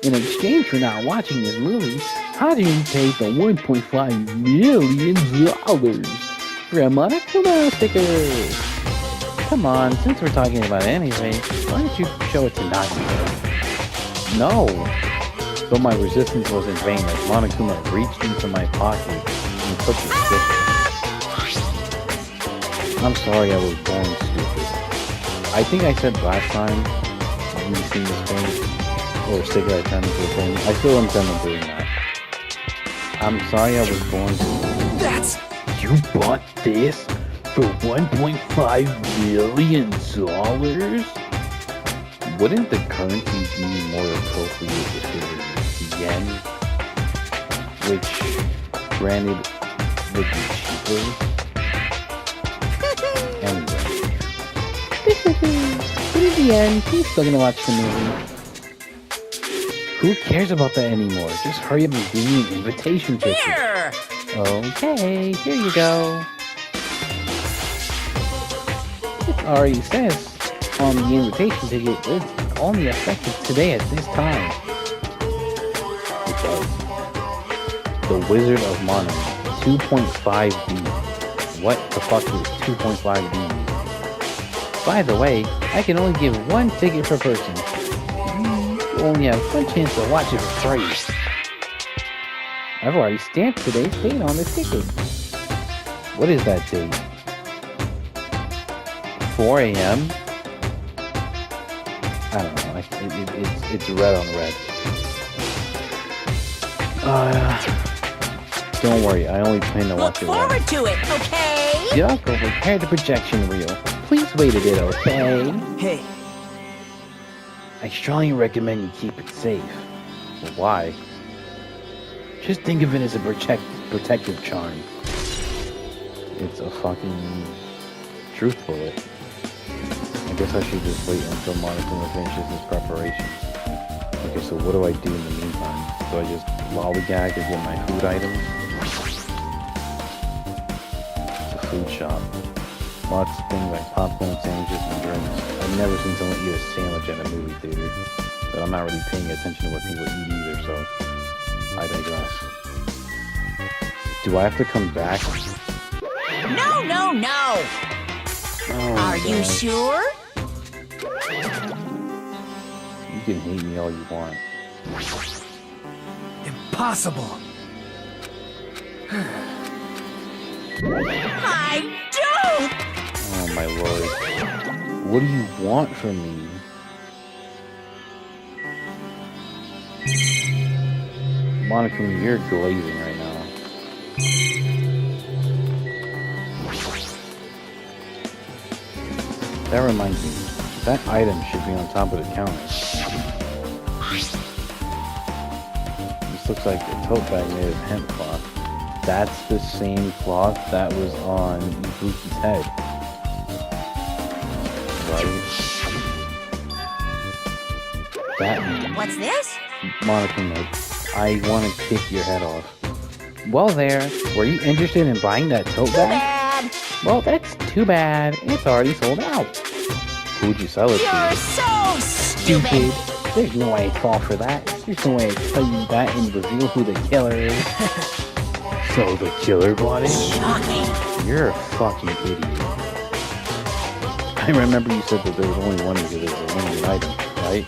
In exchange for not watching this movie, Hajime paid the $1.5 million for a Monokuma sticker. Come on, since we're talking about it anyway, why don't you show it to Nagito? No. Though my resistance was in vain as Monokuma reached into my pocket and took the sticker. I'm sorry I was born stupid. I think I said last time when you seen this thing, or sticker I turned into a thing, I still intend on doing that. I'm sorry I was born stupid. That's... You bought this for $1.5 million? Wouldn't the currency be more appropriate if it was yen? Which, granted, would be cheaper. Anyway. But in the end, he's still gonna watch the movie. Who cares about that anymore? Just hurry up and give me an invitation ticket. Here! Okay, here you go. It already says on the invitation ticket it's only effective today at this time. It does. The Wizard of Mana 2.5D. What the fuck is 2.5D? By the way, I can only give one ticket per person. You only have one chance to watch it for free. I've already stamped today's date on the ticket. What is that date? 4 a.m.? I don't know. It's red on red. Don't worry. I only plan to Look watch it once. forward to it, okay? Yuck, over prepare the projection reel. Please wait a bit, okay? Hey, I strongly recommend you keep it safe. Why? Just think of it as a protective charm. It's a fucking truth bullet. I guess I should just wait until Monokuma finishes his preparations. Okay, so what do I do in the meantime? Do I just lollygag or get my food items? It's a food shop. Lots of things like popcorn, sandwiches, and drinks. I've never seen someone eat a sandwich at a movie theater, but I'm not really paying attention to what people eat either, so I digress. Do I have to come back? No, no, no! Oh, Are you sure? You can hate me all you want. Impossible. I do! Oh my lord. What do you want from me? Monokuma, you're glazing right now. That reminds me, that item should be on top of the counter. This looks like a tote bag made of hemp cloth. That's the same cloth that was on Ibuki's head. Right? That means, What's this? Monokuma, I want to kick your head off. Well there, were you interested in buying that tote Too bag? bad. Well, that's too bad. It's already sold out. Who'd you sell it You're to? so stupid. There's no way I'd fall for that. There's no way I'd tell you that and reveal who the killer is. So the killer bought it? Shocking. You're a fucking idiot. I remember you said that there was only one because it was a limited item, right?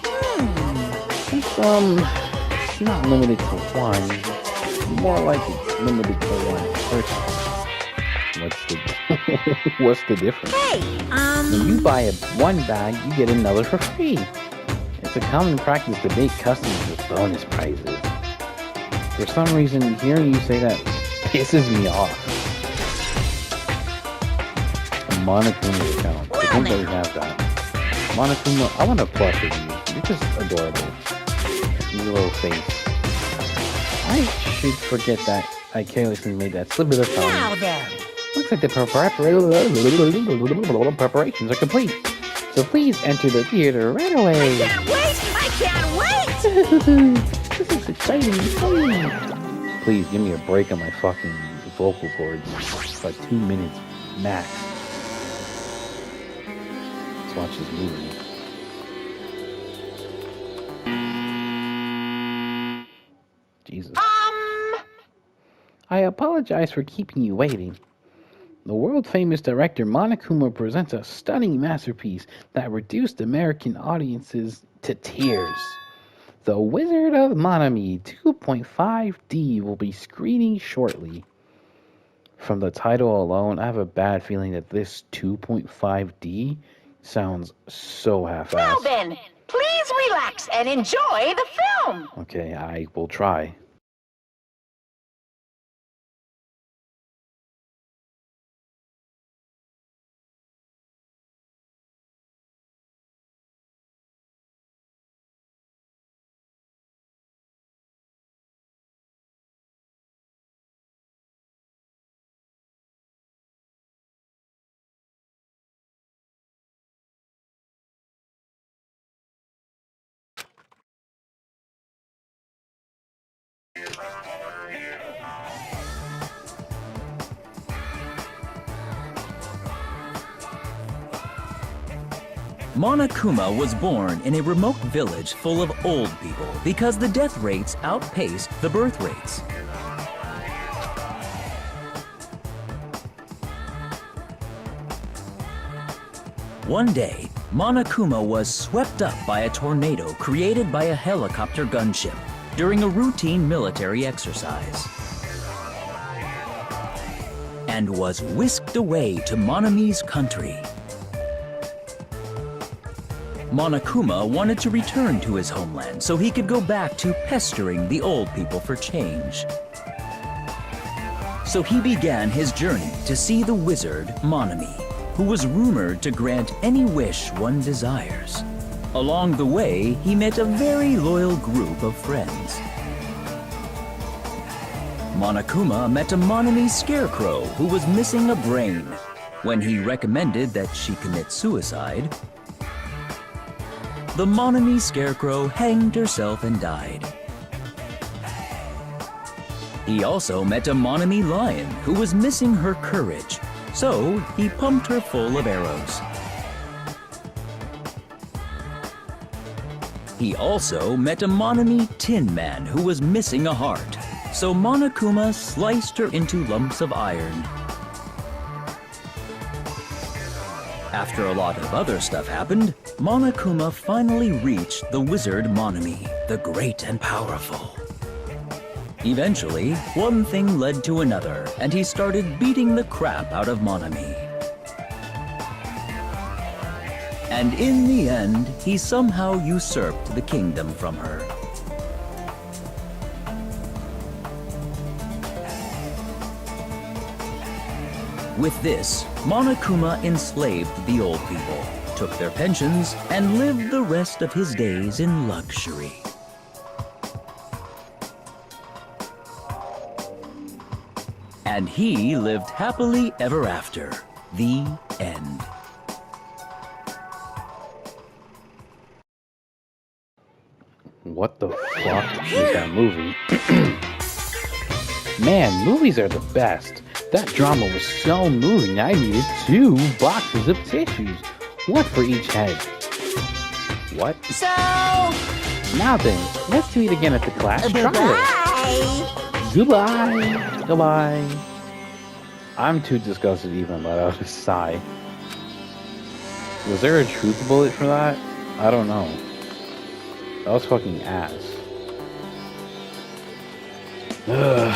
It's not limited to one. It's more like it's limited to one person. What's the difference? Hey, When you buy one bag, you get another for free. It's a common practice to bait customers with bonus prizes. For some reason, hearing you say that pisses me off. A Monokuma account. I think they have that. Monokuma, I want a plush of you. You're just adorable. Your little face. I should forget that I carelessly made that slip of the tongue. now then. Looks like the preparations are complete. So please enter the theater right away. Can't wait! I can't wait! This is exciting. Please give me a break on my fucking vocal cords. It's like 2 minutes max. Let's watch this movie. Jesus. I apologize for keeping you waiting. The world-famous director Monokuma presents a stunning masterpiece that reduced American audiences to tears. The Wizard of Monami 2.5D will be screening shortly. From the title alone, I have a bad feeling that this 2.5D sounds so half-assed. Now then, please relax and enjoy the film. Okay, I will try. Monokuma was born in a remote village full of old people because the death rates outpaced the birth rates. One day, Monokuma was swept up by a tornado created by a helicopter gunship during a routine military exercise, and was whisked away to Monami's country. Monokuma wanted to return to his homeland so he could go back to pestering the old people for change. So he began his journey to see the wizard Monami, who was rumored to grant any wish one desires. Along the way, he met a very loyal group of friends. Monokuma met a Monami scarecrow who was missing a brain. When he recommended that she commit suicide, the Monami scarecrow hanged herself and died. He also met a Monami lion who was missing her courage, so he pumped her full of arrows. He also met a Monami tin man who was missing a heart, so Monokuma sliced her into lumps of iron. After a lot of other stuff happened, Monokuma finally reached the wizard Monami, the great and powerful. Eventually, one thing led to another, and he started beating the crap out of Monami. And in the end, he somehow usurped the kingdom from her. With this, Monokuma enslaved the old people, took their pensions, and lived the rest of his days in luxury. And he lived happily ever after. The end. What the fuck is that movie? Man, movies are the best. That drama was so moving, I needed 2 boxes of tissues. One for each head. What? So, Now then, let's do it again at the class trial. bye. Goodbye. Goodbye. I'm too disgusted to even let out a sigh. Was there a truth bullet for that? I don't know. That was fucking ass. Ugh.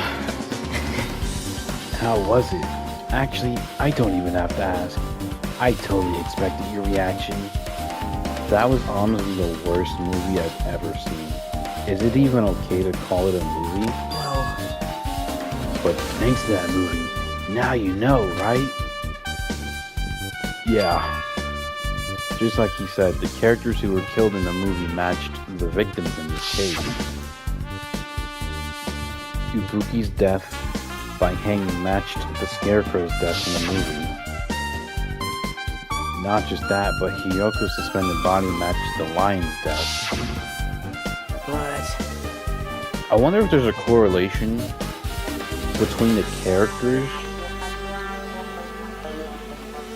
How was it? Actually, I don't even have to ask. I totally expected your reaction. That was honestly the worst movie I've ever seen. Is it even okay to call it a movie? But thanks to that movie, now you know, right? Yeah. Just like he said, the characters who were killed in the movie matched the victims in this case. Ibuki's death by hanging matched the Scarecrow's death in the movie. Not just that, but Hiyoko's suspended body matched the lion's death. What? I wonder if there's a correlation between the characters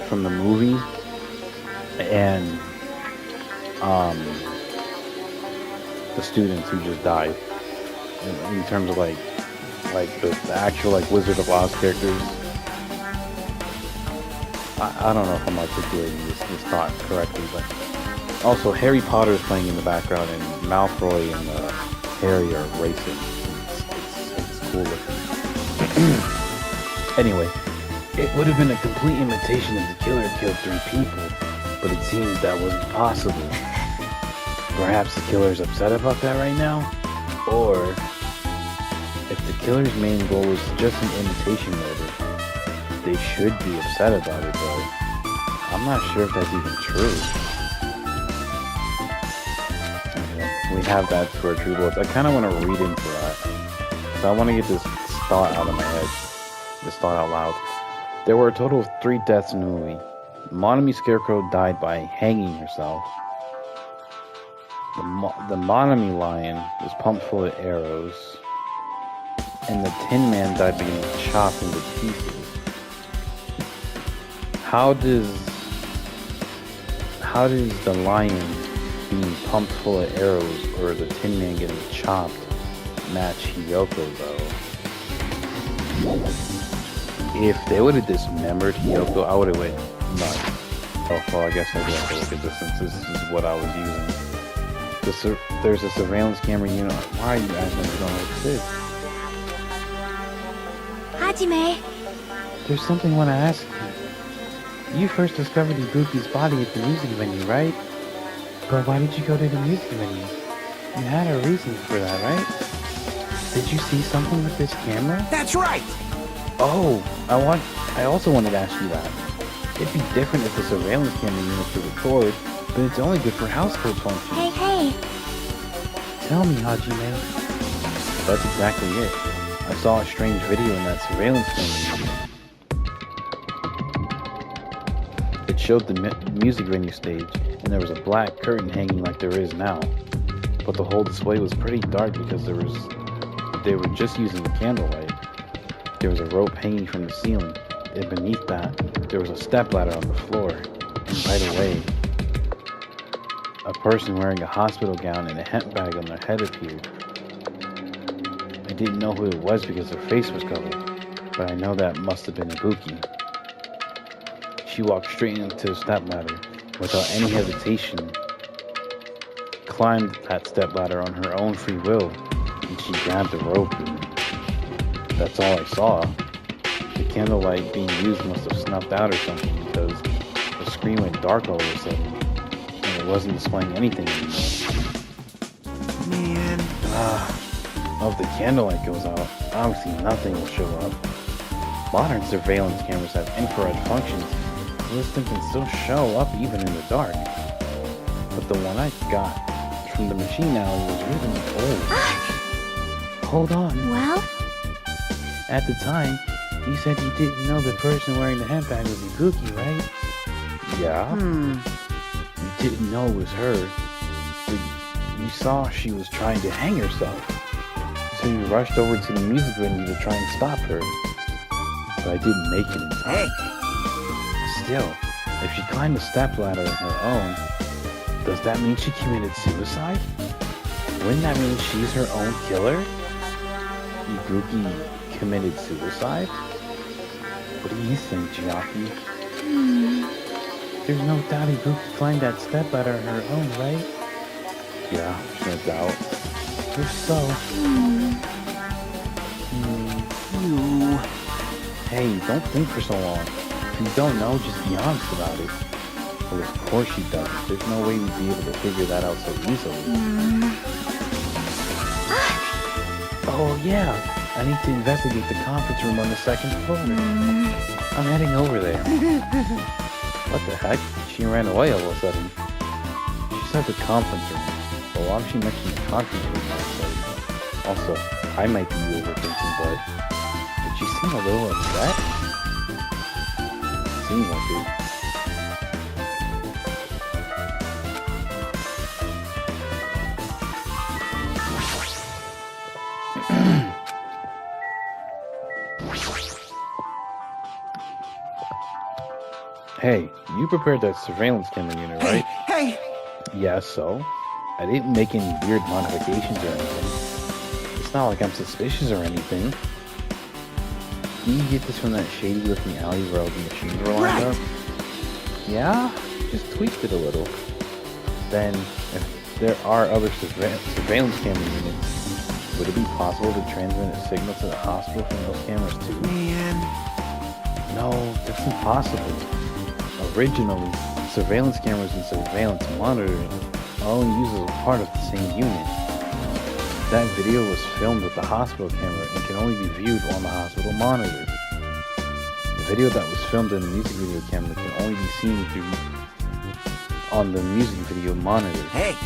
from the movie and the students who just died in terms of like the actual like Wizard of Oz characters. I don't know if I'm articulating this thought correctly, but also Harry Potter is playing in the background and Malfoy and Harry are racing. It's cool looking. Anyway, it would have been a complete imitation if the killer killed 3 people, but it seems that wasn't possible. Perhaps the killer's upset about that right now? Or if the killer's main goal was just an imitation murder, they should be upset about it, but I'm not sure if that's even true. Okay, we have that for true bullets. I kind of want to read into that. So I want to get this thought out of my head. This thought out loud. There were a total of 3 deaths in the movie. Monami Scarecrow died by hanging herself. The Monami lion was pumped full of arrows. And the Tin Man died by getting chopped into pieces. How does the lion being pumped full of arrows or the Tin Man getting chopped match Hiyoko though? If they would have dismembered Hiyoko, I would have went nuts. Oh, well, I guess I do have to look at this since this is what I was using. There's a surveillance camera unit. Why are you asking me to know what this is? Hajime. There's something I want to ask you. You first discovered Ibuki's body at the music venue, right? But why did you go to the music venue? You had a reason for that, right? Did you see something with this camera? That's right! Oh, I also wanted to ask you that. It'd be different if the surveillance camera unit could record, but it's only good for house code functions. Hey. Tell me, Hajime. That's exactly it. I saw a strange video in that surveillance camera. It showed the music venue stage, and there was a black curtain hanging like there is now. But the whole display was pretty dark because they were just using the candlelight. There was a rope hanging from the ceiling, and beneath that, there was a stepladder on the floor. And right away, a person wearing a hospital gown and a hemp bag on their head appeared. I didn't know who it was because their face was covered, but I know that must have been Ibuki. She walked straight into the stepladder without any hesitation, climbed that stepladder on her own free will, and she grabbed the rope, and that's all I saw. The candlelight being used must have snuffed out or something because the screen went dark all of a sudden, and it wasn't displaying anything anymore. Man. If the candlelight goes out, obviously nothing will show up. Modern surveillance cameras have infrared functions, so this thing can still show up even in the dark. But the one I got from the machine alley was really old. Hold on. Well? At the time, you said you didn't know the person wearing the handbag was Ibuki, right? Yeah. You didn't know it was her. But you saw she was trying to hang herself. So you rushed over to the music venue to try and stop her. But I didn't make it in time. Still, if she climbed the stepladder on her own, does that mean she committed suicide? Wouldn't that mean she's her own killer? Ibuki committed suicide? What do you think, Chiaki? There's no doubt Ibuki climbed that stepladder on her own, right? Yeah, no doubt. If so... Hey, don't think for so long. If you don't know, just be honest about it. Well, of course she doesn't. There's no way we'd be able to figure that out so easily. Oh, yeah. I need to investigate the conference room on the second floor. I'm heading over there. What the heck? She ran away all of a sudden. She said the conference room. Well, why would she mention the conference room? Also, I might be overthinking, but did she seem a little upset? Seems like it. Hey, you prepared that surveillance camera unit, right? Hey! Yeah, so? I didn't make any weird modifications or anything. It's not like I'm suspicious or anything. Did you get this from that shady looking alley where all the machines were lined up? Yeah? Just tweaked it a little. Then, if there are other surveillance camera units, would it be possible to transmit a signal to the hospital from those cameras too? Man. No, that's impossible. Originally, surveillance cameras and surveillance monitoring are only used as a part of the same unit. That video was filmed with the hospital camera and can only be viewed on the hospital monitor. The video that was filmed in the music video camera can only be seen on the music video monitor. Hey!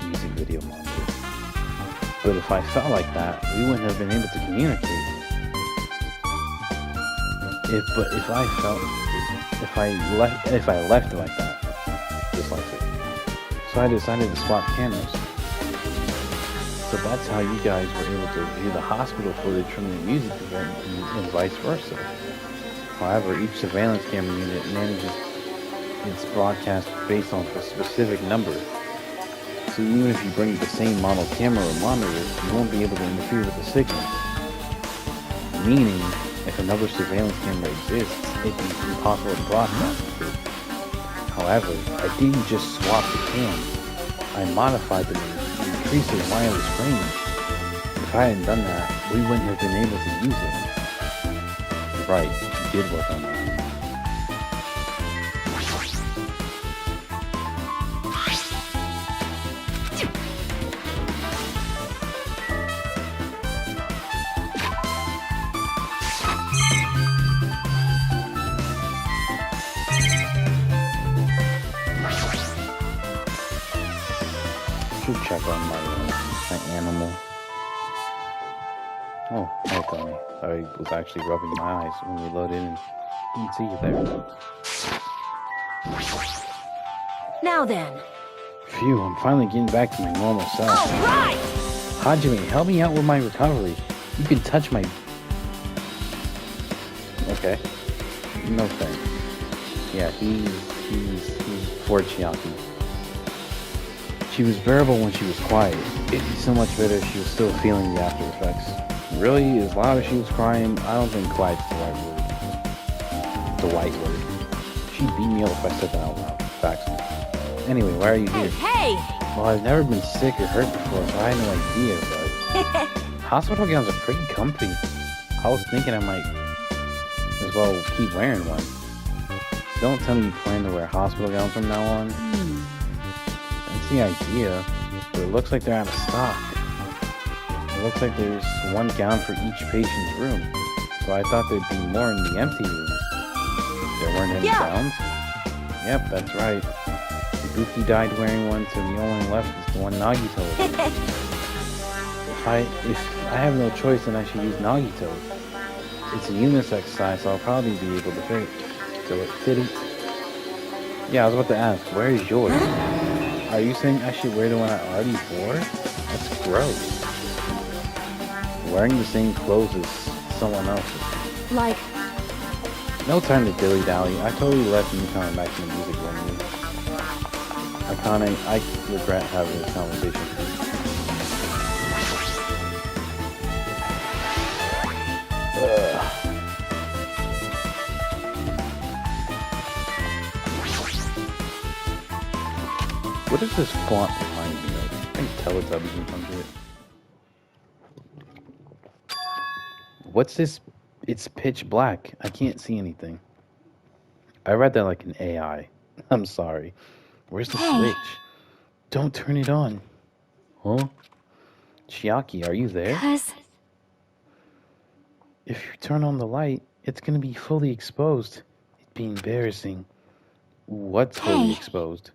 Music video monitor. But if I felt like that, we wouldn't have been able to communicate. If I left it like that, just like it. So I decided to swap cameras. So that's how you guys were able to view the hospital footage from the music event and vice versa. However, each surveillance camera unit manages its broadcast based on a specific number. So even if you bring the same model camera or monitor, you won't be able to interfere with the signal. Meaning, if another surveillance camera exists, it'd be impossible to broadcast it. However, I didn't just swap the cam. I modified them to increase their wireless range. If I hadn't done that, we wouldn't have been able to use it. Right, you did work on that. Check on my animal. Oh, hi, Tony. I was actually rubbing my eyes when we loaded in. Didn't see you there. Now then. Phew, I'm finally getting back to my normal self. All right! Hajime, help me out with my recovery. You can touch my... Okay. No thanks. Yeah, he's for Chiaki. She was bearable when she was quiet. It'd be so much better if she was still feeling the after effects. Really, as loud as she was crying, I don't think quiet's the right word. The right word. She'd beat me up if I said that out loud. Facts. Anyway, why are you here? Hey! Well, I've never been sick or hurt before, so I had no idea, but... Hospital gowns are pretty comfy. I was thinking I might as well keep wearing one. Don't tell me you plan to wear hospital gowns from now on. That's the idea, but it looks like they're out of stock. It looks like there's one gown for each patient's room, so I thought there'd be more in the empty room. There weren't any gowns? Yep, that's right. Ibuki died wearing one, so the only one left is the one Nagito wears. If I have no choice, then I should use Nagito. It's a unisex size, so I'll probably be able to fit it. Yeah, I was about to ask, where is yours? Are you saying I should wear the one I already wore? That's gross. Wearing the same clothes as someone else's. Like, No time to dilly-dally. I totally left you coming back to the music venue. I regret having this conversation with you. What is this font behind me? I think Teletubbies and some shit. What's this? It's pitch black. I can't see anything. I read that like an AI. I'm sorry. Where's the switch? Don't turn it on. Huh? Chiaki, are you there? 'cause If you turn on the light, it's gonna be fully exposed. It'd be embarrassing. What's fully exposed?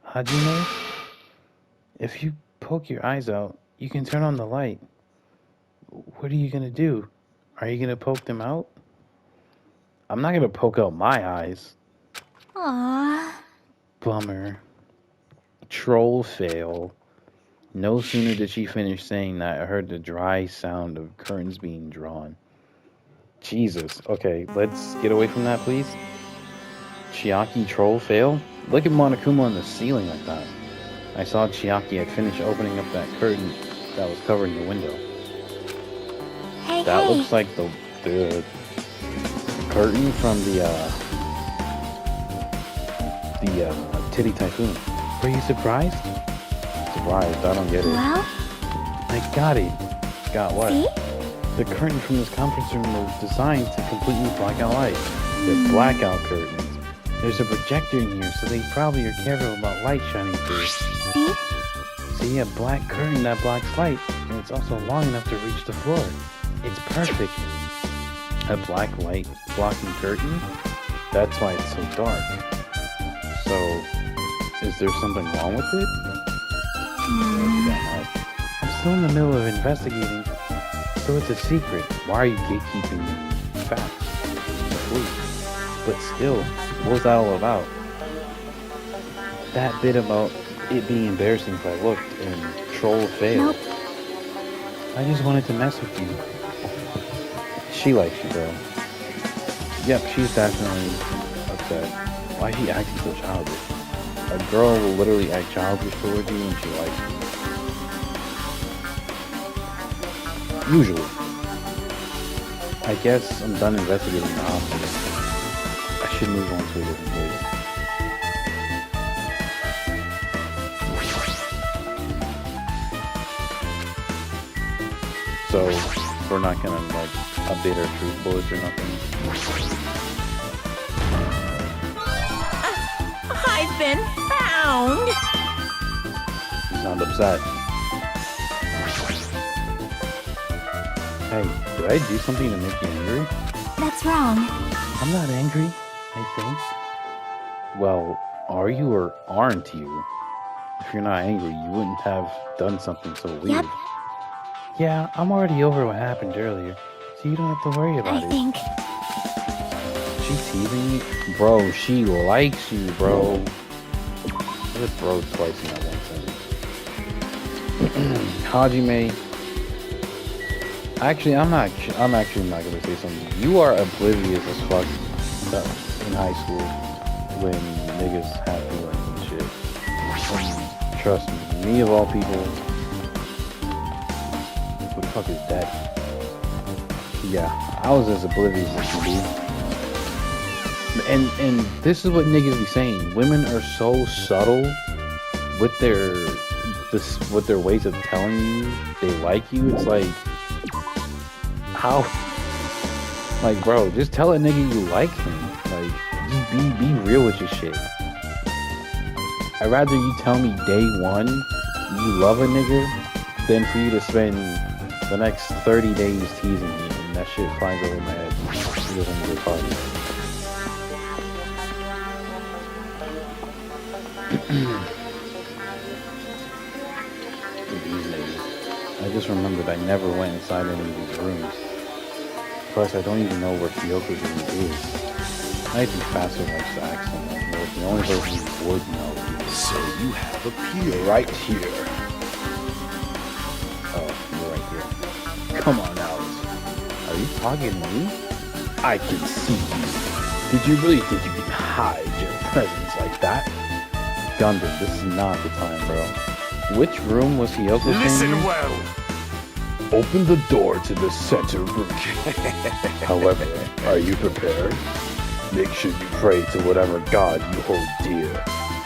Hajime? If you poke your eyes out, you can turn on the light. What are you gonna do? Are you gonna poke them out? I'm not gonna poke out my eyes. Aww. Bummer. Troll fail. No sooner did she finish saying that, I heard the dry sound of curtains being drawn. Jesus. Okay, let's get away from that, please. Chiaki troll fail? Look at Monokuma on the ceiling like that. I saw Chiaki had finished opening up that curtain that was covering the window. That looks like the curtain from the Titty Typhoon. Were you surprised? Surprised, I don't get it. Well? I got it. Got what? See? The curtain from this conference room was designed to completely block out light. They're blackout curtains. There's a projector in here, so they probably are careful about light shining through. See? See, a black curtain that blocks light, and it's also long enough to reach the floor. It's perfect. A black light blocking curtain? That's why it's so dark. So, is there something wrong with it? I'm still in the middle of investigating, so it's a secret. Why are you gatekeeping facts? Please. But still, what was that all about? That bit about it being embarrassing if I looked and troll failed. Nope. I just wanted to mess with you. She likes you, girl. Yep, she's definitely upset. Why is she acting so childish? A girl will literally act childish towards you when she likes you. Usually. I guess I'm done investigating the hospital. I should move on to a different place. So, we're not gonna, like, update our truth bullets or nothing? I've been found! You sound upset. Hey, did I do something to make you angry? That's wrong. I'm not angry, I think. Well, are you or aren't you? If you're not angry, you wouldn't have done something so weird. Yep. Yeah, I'm already over what happened earlier, so you don't have to worry about I it. think... She teasing me? Bro, she likes you, bro. Just bro twice in that one sentence. Hajime. Actually, I'm actually not gonna say something. You are oblivious as fuck in high school when niggas have feelings and shit. Trust me of all people. Who the fuck is that? Yeah, I was as oblivious as you be. And this is what niggas be saying. Women are so subtle with their ways of telling you they like you. It's like, how? Like, bro, just tell a nigga you like him. Like, just be real with your shit. I'd rather you tell me day one you love a nigga than for you to spend the next 30 days teasing me and that shit flies over my head. It doesn't really party. These niggas. I just remembered I never went inside any of these rooms. Plus, I don't even know where Kyoko's room is. Might be faster like the accent. Well, the only person who would know. So you have appeared. Right here. Oh, you're right here. Come on, Alex. Are you talking to me? I can see you. Did you really think you could hide your presence like that? Gundam, this is not the time, bro. Which room was Kyoko Listen in? well. Open the door to the center room. However, are you prepared? Make sure you pray to whatever god you hold dear.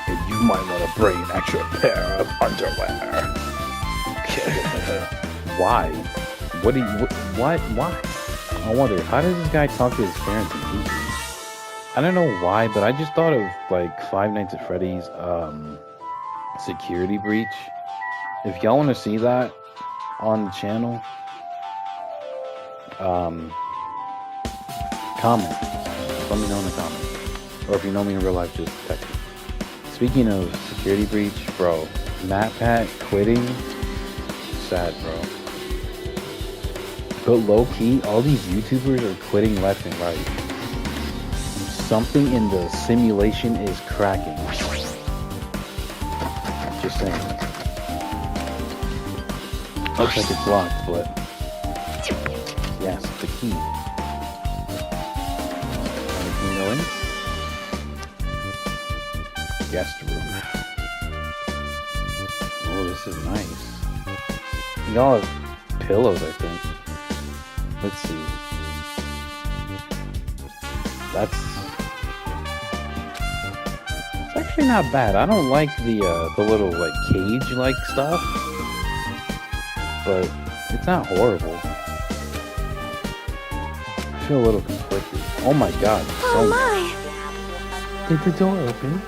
And you might want to bring an extra pair of underwear. Why? What? Why? I wonder, how does this guy talk to his parents and teachers? I don't know why, but I just thought of like Five Nights at Freddy's security breach. If y'all want to see that on the channel, comment. Let me know in the comments. Or if you know me in real life, just text me. Speaking of security breach, bro, MatPat quitting, sad, bro. But low key, all these YouTubers are quitting left and right. Something in the simulation is cracking. Just saying. Looks like it's locked, but yes, the key. Can you go in? Guest room. Oh, this is nice. Y'all have pillows, I think. Let's see. It's actually not bad. I don't like the little like cage-like stuff, but it's not horrible. I feel a little conflicted. Oh my god. Oh my! Did the door open?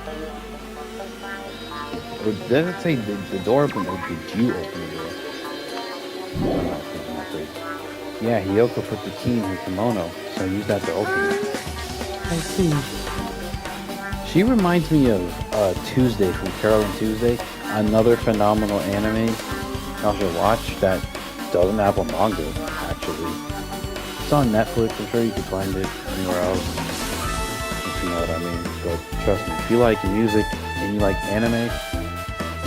Or did it say the door opened or did you open the door? I'm not thinking that great. Yeah, Hiyoko put the key in her kimono, so I used that to open it. I see. She reminds me of Tuesday from Carol and Tuesday, another phenomenal anime y'all should watch that doesn't have a manga, actually. It's on Netflix, I'm sure you can find it anywhere else, if you know what I mean. But trust me, if you like music and you like anime,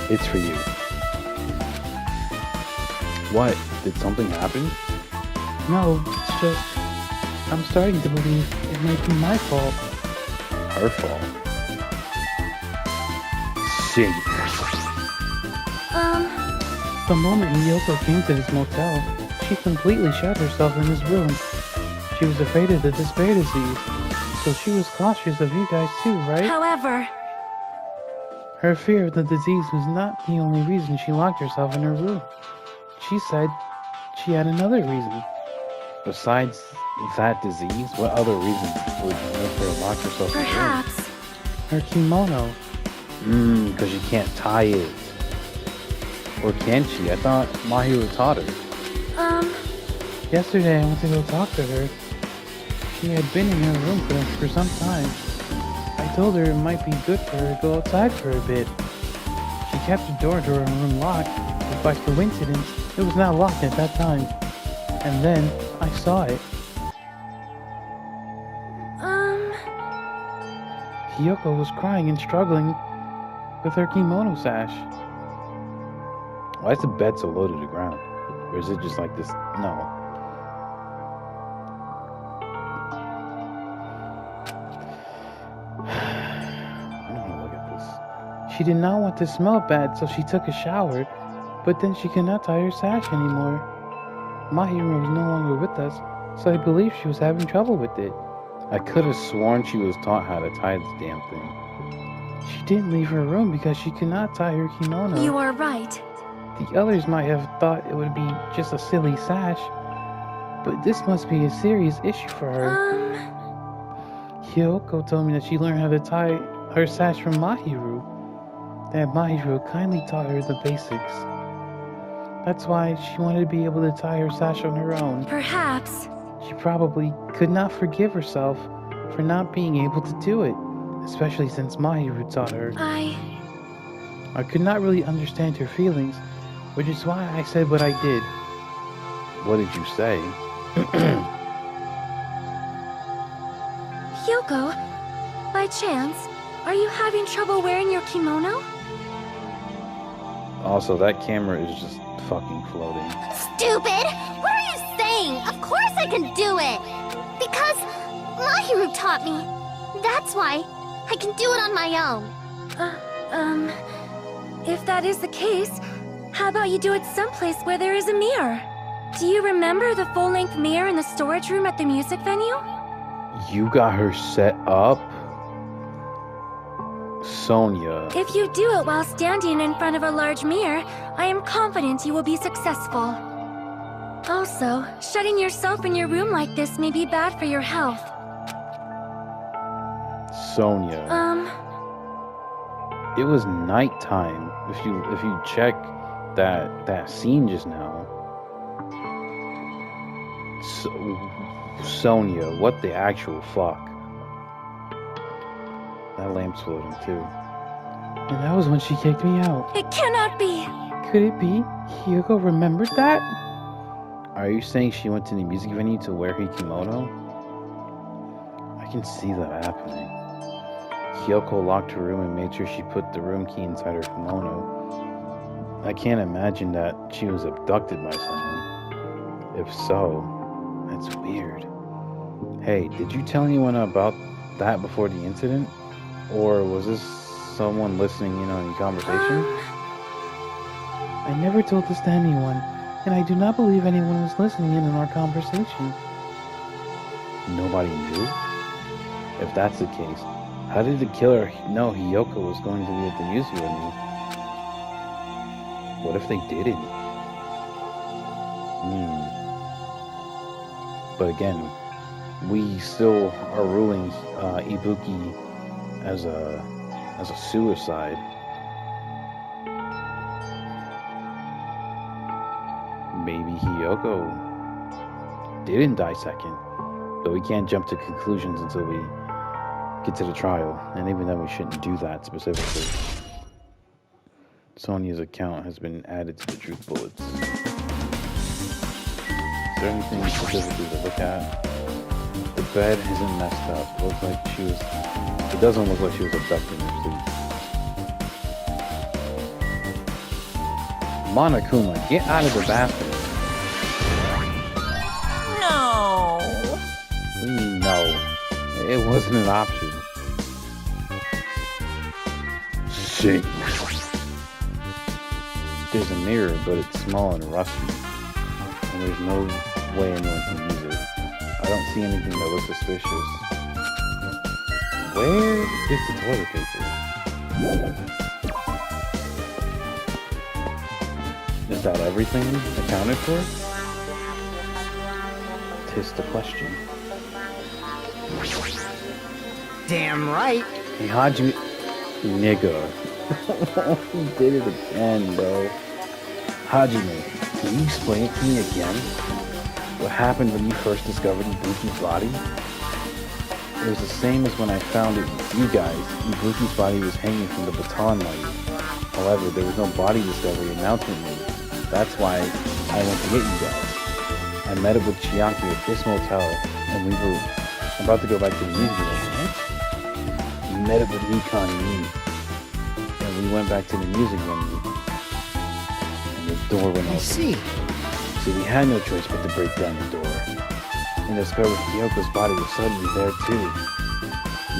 it's for you. What? Did something happen? No, it's just... I'm starting to believe it might be my fault. Her fault. Sing. The moment Miyoko came to this motel, she completely shut herself in this room. She was afraid of the despair disease, so she was cautious of you guys too, right? However... Her fear of the disease was not the only reason she locked herself in her room. She said she had another reason. Besides that disease, what other reason would make her lock herself in the room? Perhaps... Her kimono. Because she can't tie it. Or can she? I thought Mahiro taught her. Yesterday I went to go talk to her. She had been in her room for some time. I told her it might be good for her to go outside for a bit. She kept the door to her room locked, but By coincidence, it was not locked at that time. And then, I saw it. Hiyoko was crying and struggling with her kimono sash. Why is the bed so low to the ground? Or is it just like this? No. I don't want to look at this. She did not want to smell bad, so she took a shower, but then she could not tie her sash anymore. Mahiru was no longer with us, so I believe she was having trouble with it. I could have sworn she was taught how to tie this damn thing. She didn't leave her room because she could not tie her kimono. You are right. The others might have thought it would be just a silly sash, but this must be a serious issue for her. Hiyoko told me that she learned how to tie her sash from Mahiru, that Mahiru kindly taught her the basics. That's why she wanted to be able to tie her sash on her own. Perhaps. She probably could not forgive herself for not being able to do it, especially since Mahiru taught her. I could not really understand her feelings, which is why I said what I did. What did you say? Hyoko, by chance, are you having trouble wearing your kimono? Also, that camera is just fucking floating. Stupid! What are you saying? Of course I can do it! Because Mahiru taught me. That's why I can do it on my own. If that is the case, how about you do it someplace where there is a mirror? Do you remember the full-length mirror in the storage room at the music venue? You got her set up? Sonia. If you do it while standing in front of a large mirror, I am confident you will be successful. Also, shutting yourself in your room like this may be bad for your health. Sonia. It was nighttime. If you check that scene just now. Sonia, what the actual fuck? That lamp's floating too. And that was when she kicked me out. It cannot be! Could it be Hyoko remembered that? Are you saying she went to the music venue to wear her kimono? I can see that happening. Hyoko locked her room and made sure she put the room key inside her kimono. I can't imagine that she was abducted by someone. If so, that's weird. Hey, did you tell anyone about that before the incident? Or was this someone listening in on your conversation? I never told this to anyone, and I do not believe anyone was listening in on our conversation. Nobody knew? If that's the case, how did the killer know Hyoko was going to be at the music venue? What if they didn't? But again, we still are ruling Ibuki as a suicide. Maybe Hyoko didn't die second, but we can't jump to conclusions until we get to the trial, and even then we shouldn't do that specifically. Sonia's account has been added to the truth bullets. Is there anything specifically to look at? The bed isn't messed up. It doesn't look like she was abducted in her sleep. Monokuma, get out of the bathroom. No! No, it wasn't an option. Shit. There's a mirror, but it's small and rusty. And there's no way anyone can use it. I don't see anything that looks suspicious. Where is the toilet paper? Is that everything accounted for? Tis the question. Damn right. Hey, Hajime... Nigga. He did it again, bro. Hajime, can you explain it to me again? What happened when you first discovered Ibuki's body? It was the same as when I found it with you guys. Ibuki's body was hanging from the baton light. However, there was no body discovery announcement made. That's why I went to get you guys. I met up with Chiaki at this motel, and we were about to go back to the music room. We met up with Nikon and me, and we went back to the music room, and the door went open. I see. So we had no choice but to break down the door. And discovered Hyoko's body was suddenly there too.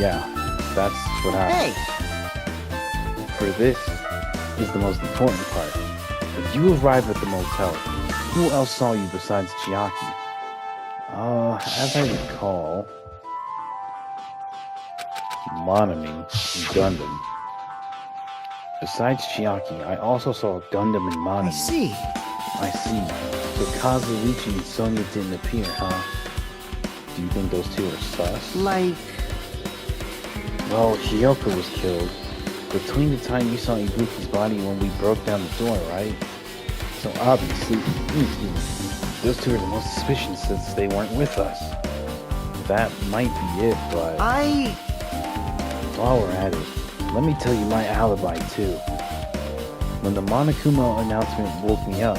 Yeah, that's what happened. Hey! For this is the most important part. When you arrived at the motel, who else saw you besides Chiaki? As I recall, Monami and Gundam. Besides Chiaki, I also saw Gundam and Monami. I see. I see. So Kazuichi and Sonya didn't appear, huh? Do you think those two are sus? Like... Well, Hyoko was killed between the time you saw Ibuki's body and when we broke down the door, right? So obviously, those two are the most suspicious since they weren't with us. That might be it, but... While we're at it, let me tell you my alibi too. When the Monokuma announcement woke me up,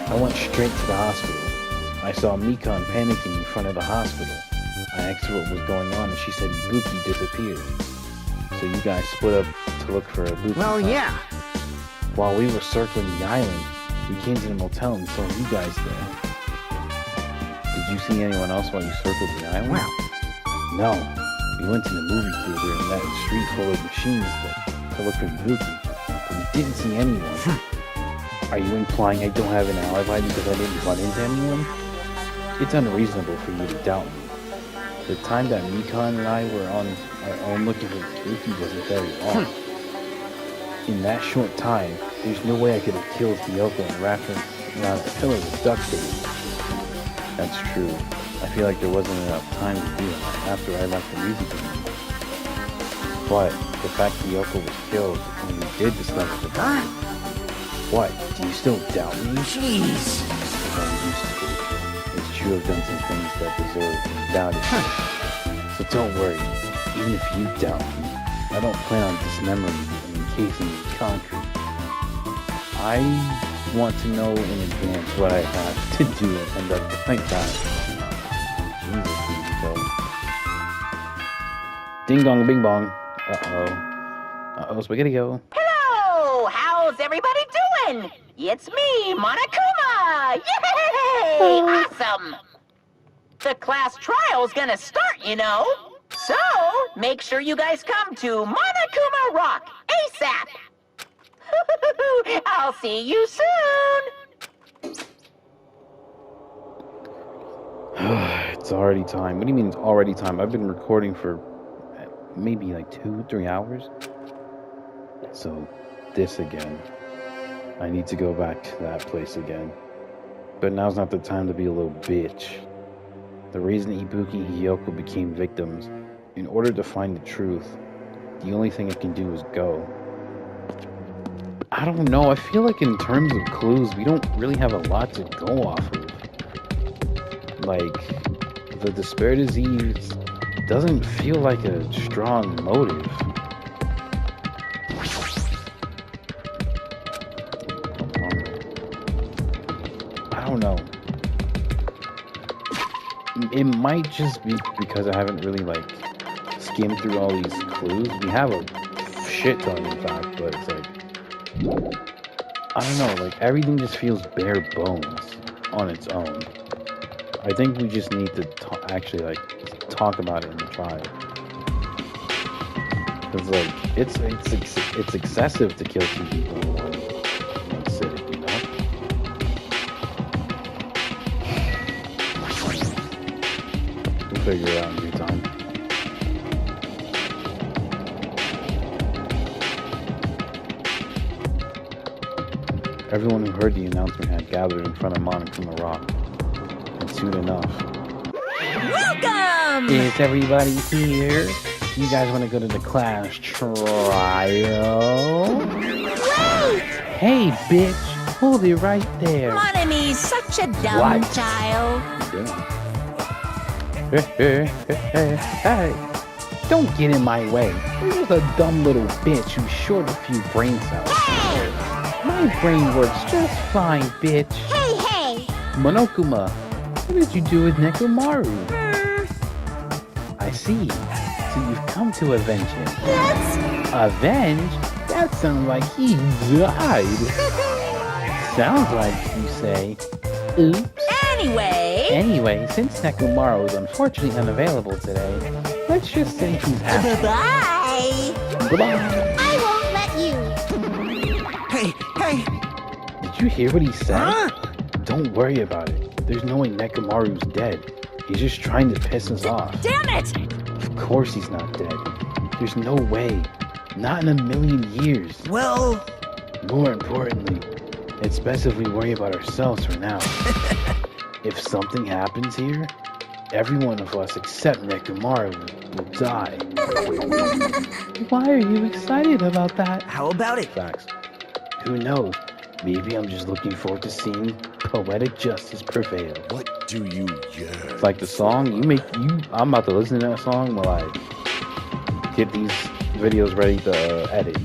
I went straight to the hospital. I saw Mikan panicking in front of the hospital. I asked her what was going on and she said Ibuki disappeared. So you guys split up to look for Ibuki. Well, yeah. While we were circling the island, we came to the motel and saw you guys there. Did you see anyone else while you circled the island? Well... No. We went to the movie theater and that street full of machines to look for Ibuki. But we didn't see anyone. Are you implying I don't have an alibi because I didn't run into anyone? It's unreasonable for you to doubt me. The time that Mikan and I were on our own looking for Ibuki wasn't very long. In that short time, there's no way I could have killed Hyoko and wrapped her around the pillar with duct tape. That's true. I feel like there wasn't enough time to do it after I left the music room. But the fact Hyoko was killed and we did discover the body. What? Do you still doubt me? Jeez. I used to. It's true I've done some things that deserve doubting. So don't worry. Even if you doubt me, I don't plan on dismembering you and encasing you in concrete. I want to know in advance what I have to do and end up like that. Jesus, here we go. Ding dong, bing bong. Uh-oh, spaghetti go. Hello! How's everybody doing? It's me, Monokuma! Yay! Awesome! The class trial's gonna start, you know. So, make sure you guys come to Monokuma Rock ASAP! I'll see you soon! It's already time. What do you mean it's already time? I've been recording for maybe like 2-3 hours. So, this again. I need to go back to that place again. But now's not the time to be a little bitch. The reason Ibuki and Hyoko became victims, in order to find the truth, the only thing I can do is go. I don't know, I feel like in terms of clues, we don't really have a lot to go off of. Like, the despair disease doesn't feel like a strong motive. I don't know. It might just be because I haven't really, like, skimmed through all these clues. We have a shit ton, in fact, but it's like, I don't know, like, everything just feels bare bones on its own. I think we just need to actually, like, talk about it in the trial. Because, like, it's excessive to kill 2 people in one sitting, you know? We'll figure it out in due time. Everyone who heard the announcement had gathered in front of Monokuma Rock. And soon enough... Welcome! Is everybody here? You guys want to go to the class trial? Wait! Hey, bitch, hold it right there. Monomi's such a dumb What? child. Hey, don't get in my way. You're just a dumb little bitch who's short a few brain cells. Hey! My My brain works just fine, bitch. Hey, hey! Monokuma, what did you do with Nekomaru? I see. So you've come to avenge him. Yes! Avenge? That sounds like he died. Sounds like you say. Oops. Anyway, since Nekomaru is unfortunately unavailable today, let's just say he's absent. Bye. Goodbye. I won't let you. Hey! Did you hear what he said? Huh? Don't worry about it. There's no way Nekomaru's dead. He's just trying to piss us off. Damn it! Of course he's not dead. There's no way. Not in a million years. Well... More importantly, it's best if we worry about ourselves for now. If something happens here, every one of us except Nekomaru will die. Why are you excited about that? How about it? Facts. Who knows? Maybe I'm just looking forward to seeing poetic justice prevail. What do you yearn? It's like the song I'm about to listen to that song while I get these videos ready to edit.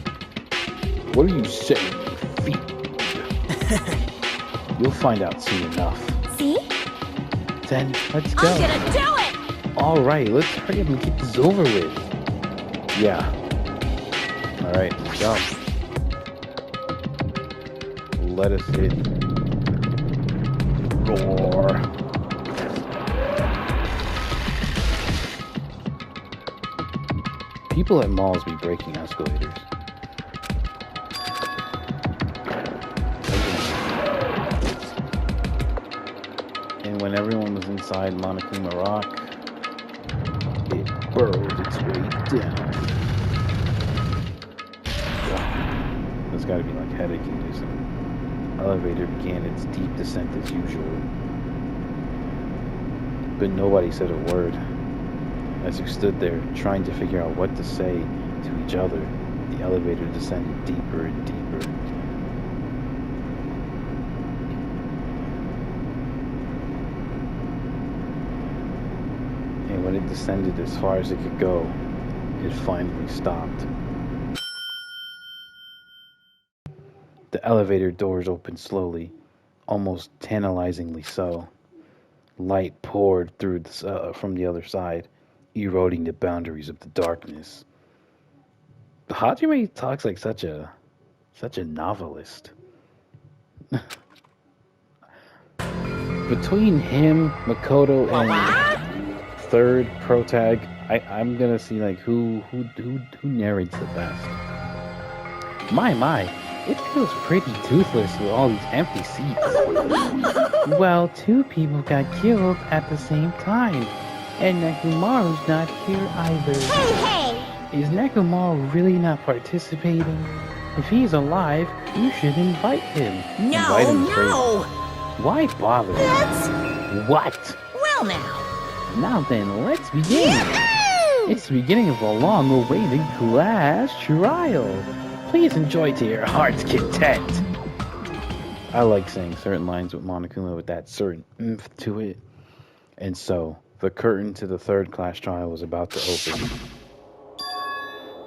What are you saying, feet? You'll find out soon enough. See? Then let's go. I'm gonna do it! Alright, let's hurry up and get this over with. Yeah. Alright, let's go. Let us hit roar. People at malls be breaking escalators. And when everyone was inside Monokuma Rock, it burrowed its way down. There's gotta be like head aching or something. Elevator began its deep descent as usual. But nobody said a word. As we stood there, trying to figure out what to say to each other, the elevator descended deeper and deeper. And when it descended as far as it could go, it finally stopped. The elevator doors opened slowly, almost tantalizingly so. Light poured through from the other side, eroding the boundaries of the darkness. Hajime talks like such a novelist. Between him, Makoto, and third protag, I'm gonna see like who narrates the best. My, it feels pretty toothless with all these empty seats. Well, 2 people got killed at the same time, and Nekomaru's not here either. Hey, hey! Is Nekomaru really not participating? If he's alive, you should invite him. Invite him straight. No! Why bother? What? Well now. Now then, let's begin. Yahoo! It's the beginning of a long-awaited class trial. Please enjoy to your heart's content. I like saying certain lines with Monokuma with that certain oomph to it. And so, the curtain to the third class trial was about to open.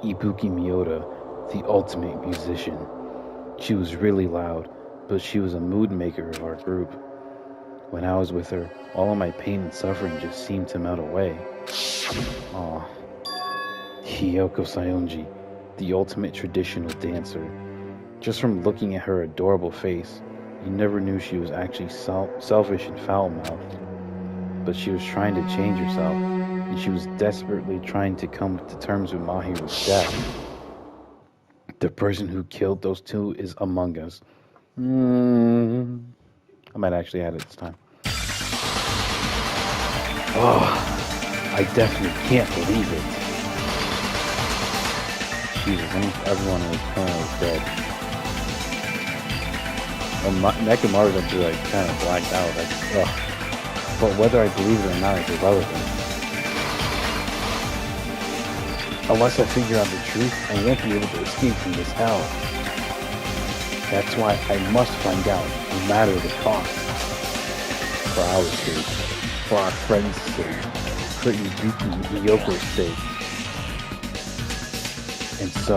Ibuki Miyoda, the ultimate musician. She was really loud, but she was a mood maker of our group. When I was with her, all of my pain and suffering just seemed to melt away. Aw. Hiyoko Sayonji, the ultimate traditional dancer. Just from looking at her adorable face, you never knew she was actually selfish and foul-mouthed. But she was trying to change herself, and she was desperately trying to come to terms with Mahiru's death. The person who killed those 2 is among us. I might actually add it this time. Oh, I definitely can't believe it. Jesus, everyone was dead. Nekomaru's actually like kind of blacked out. But whether I believe it or not is irrelevant. Unless I figure out the truth, I won't be able to escape from this hell. That's why I must find out, no matter the cost. For our sake, for our friends' sake, for Ibuki Miyoko's sake. And so,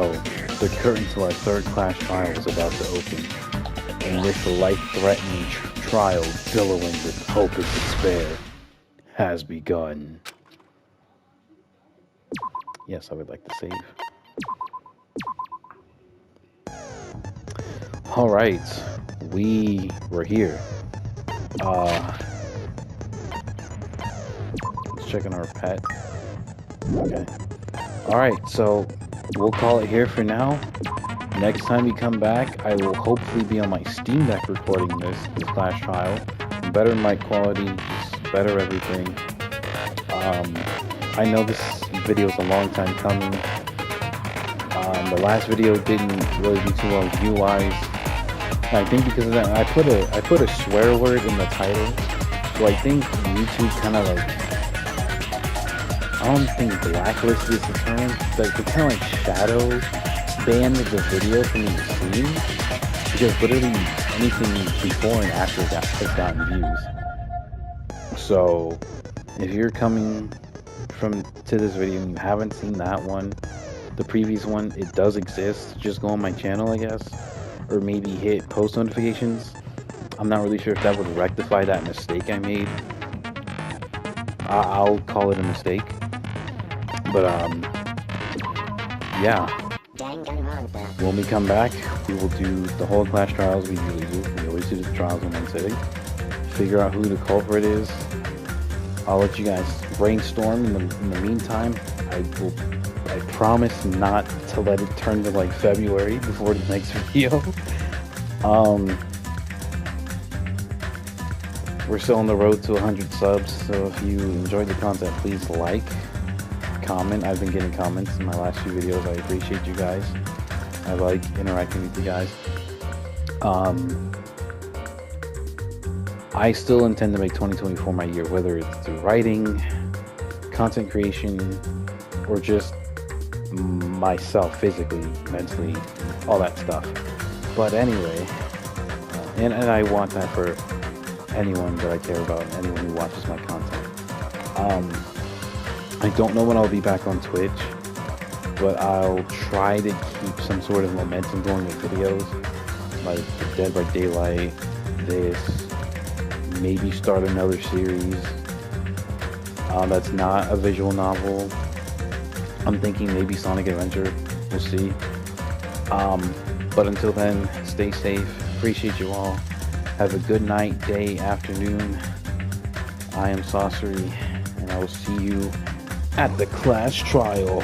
the curtain to our third class trial was about to open. in this life-threatening trial billowing with hope and despair has begun. Yes, I would like to save. Alright, we were here. Let's check on our pet. Okay. Alright, so we'll call it here for now. Next time we come back, I will hopefully be on my Steam Deck recording this Clash Trial. Better mic quality, just better everything. I know this video is a long time coming. The last video didn't really do too well view-wise. I think because of that, I put a swear word in the title, so I think YouTube kind of like, I don't think blacklisted is the term, but they kind of like shadow banned the video from being seen, because literally anything before and after that has gotten views. So if you're coming to this video and you haven't seen that one, the previous one, it does exist. Just go on my channel, I guess, or maybe hit post notifications. I'm not really sure if that would rectify that mistake I made. I'll call it a mistake. But yeah. When we come back, we will do the whole Clash Trials we usually do. We always do the trials in one sitting. Figure out who the culprit is. I'll let you guys brainstorm. In the meantime, I promise not to let it turn to like February before the next video. We're still on the road to 100 subs, so if you enjoyed the content, please like, comment. I've been getting comments in my last few videos. I appreciate you guys. I like interacting with you guys. I still intend to make 2024 my year, whether it's through writing, content creation, or just myself physically, mentally, all that stuff. But anyway, and I want that for anyone that I care about, anyone who watches my content. I don't know when I'll be back on Twitch, but I'll try to keep some sort of momentum going with videos, like Dead by Daylight, this, maybe start another series that's not a visual novel. I'm thinking maybe Sonic Adventure, we'll see. But until then, stay safe, appreciate you all. Have a good night, day, afternoon. I am Saucery, and I will see you at the Clash Trial.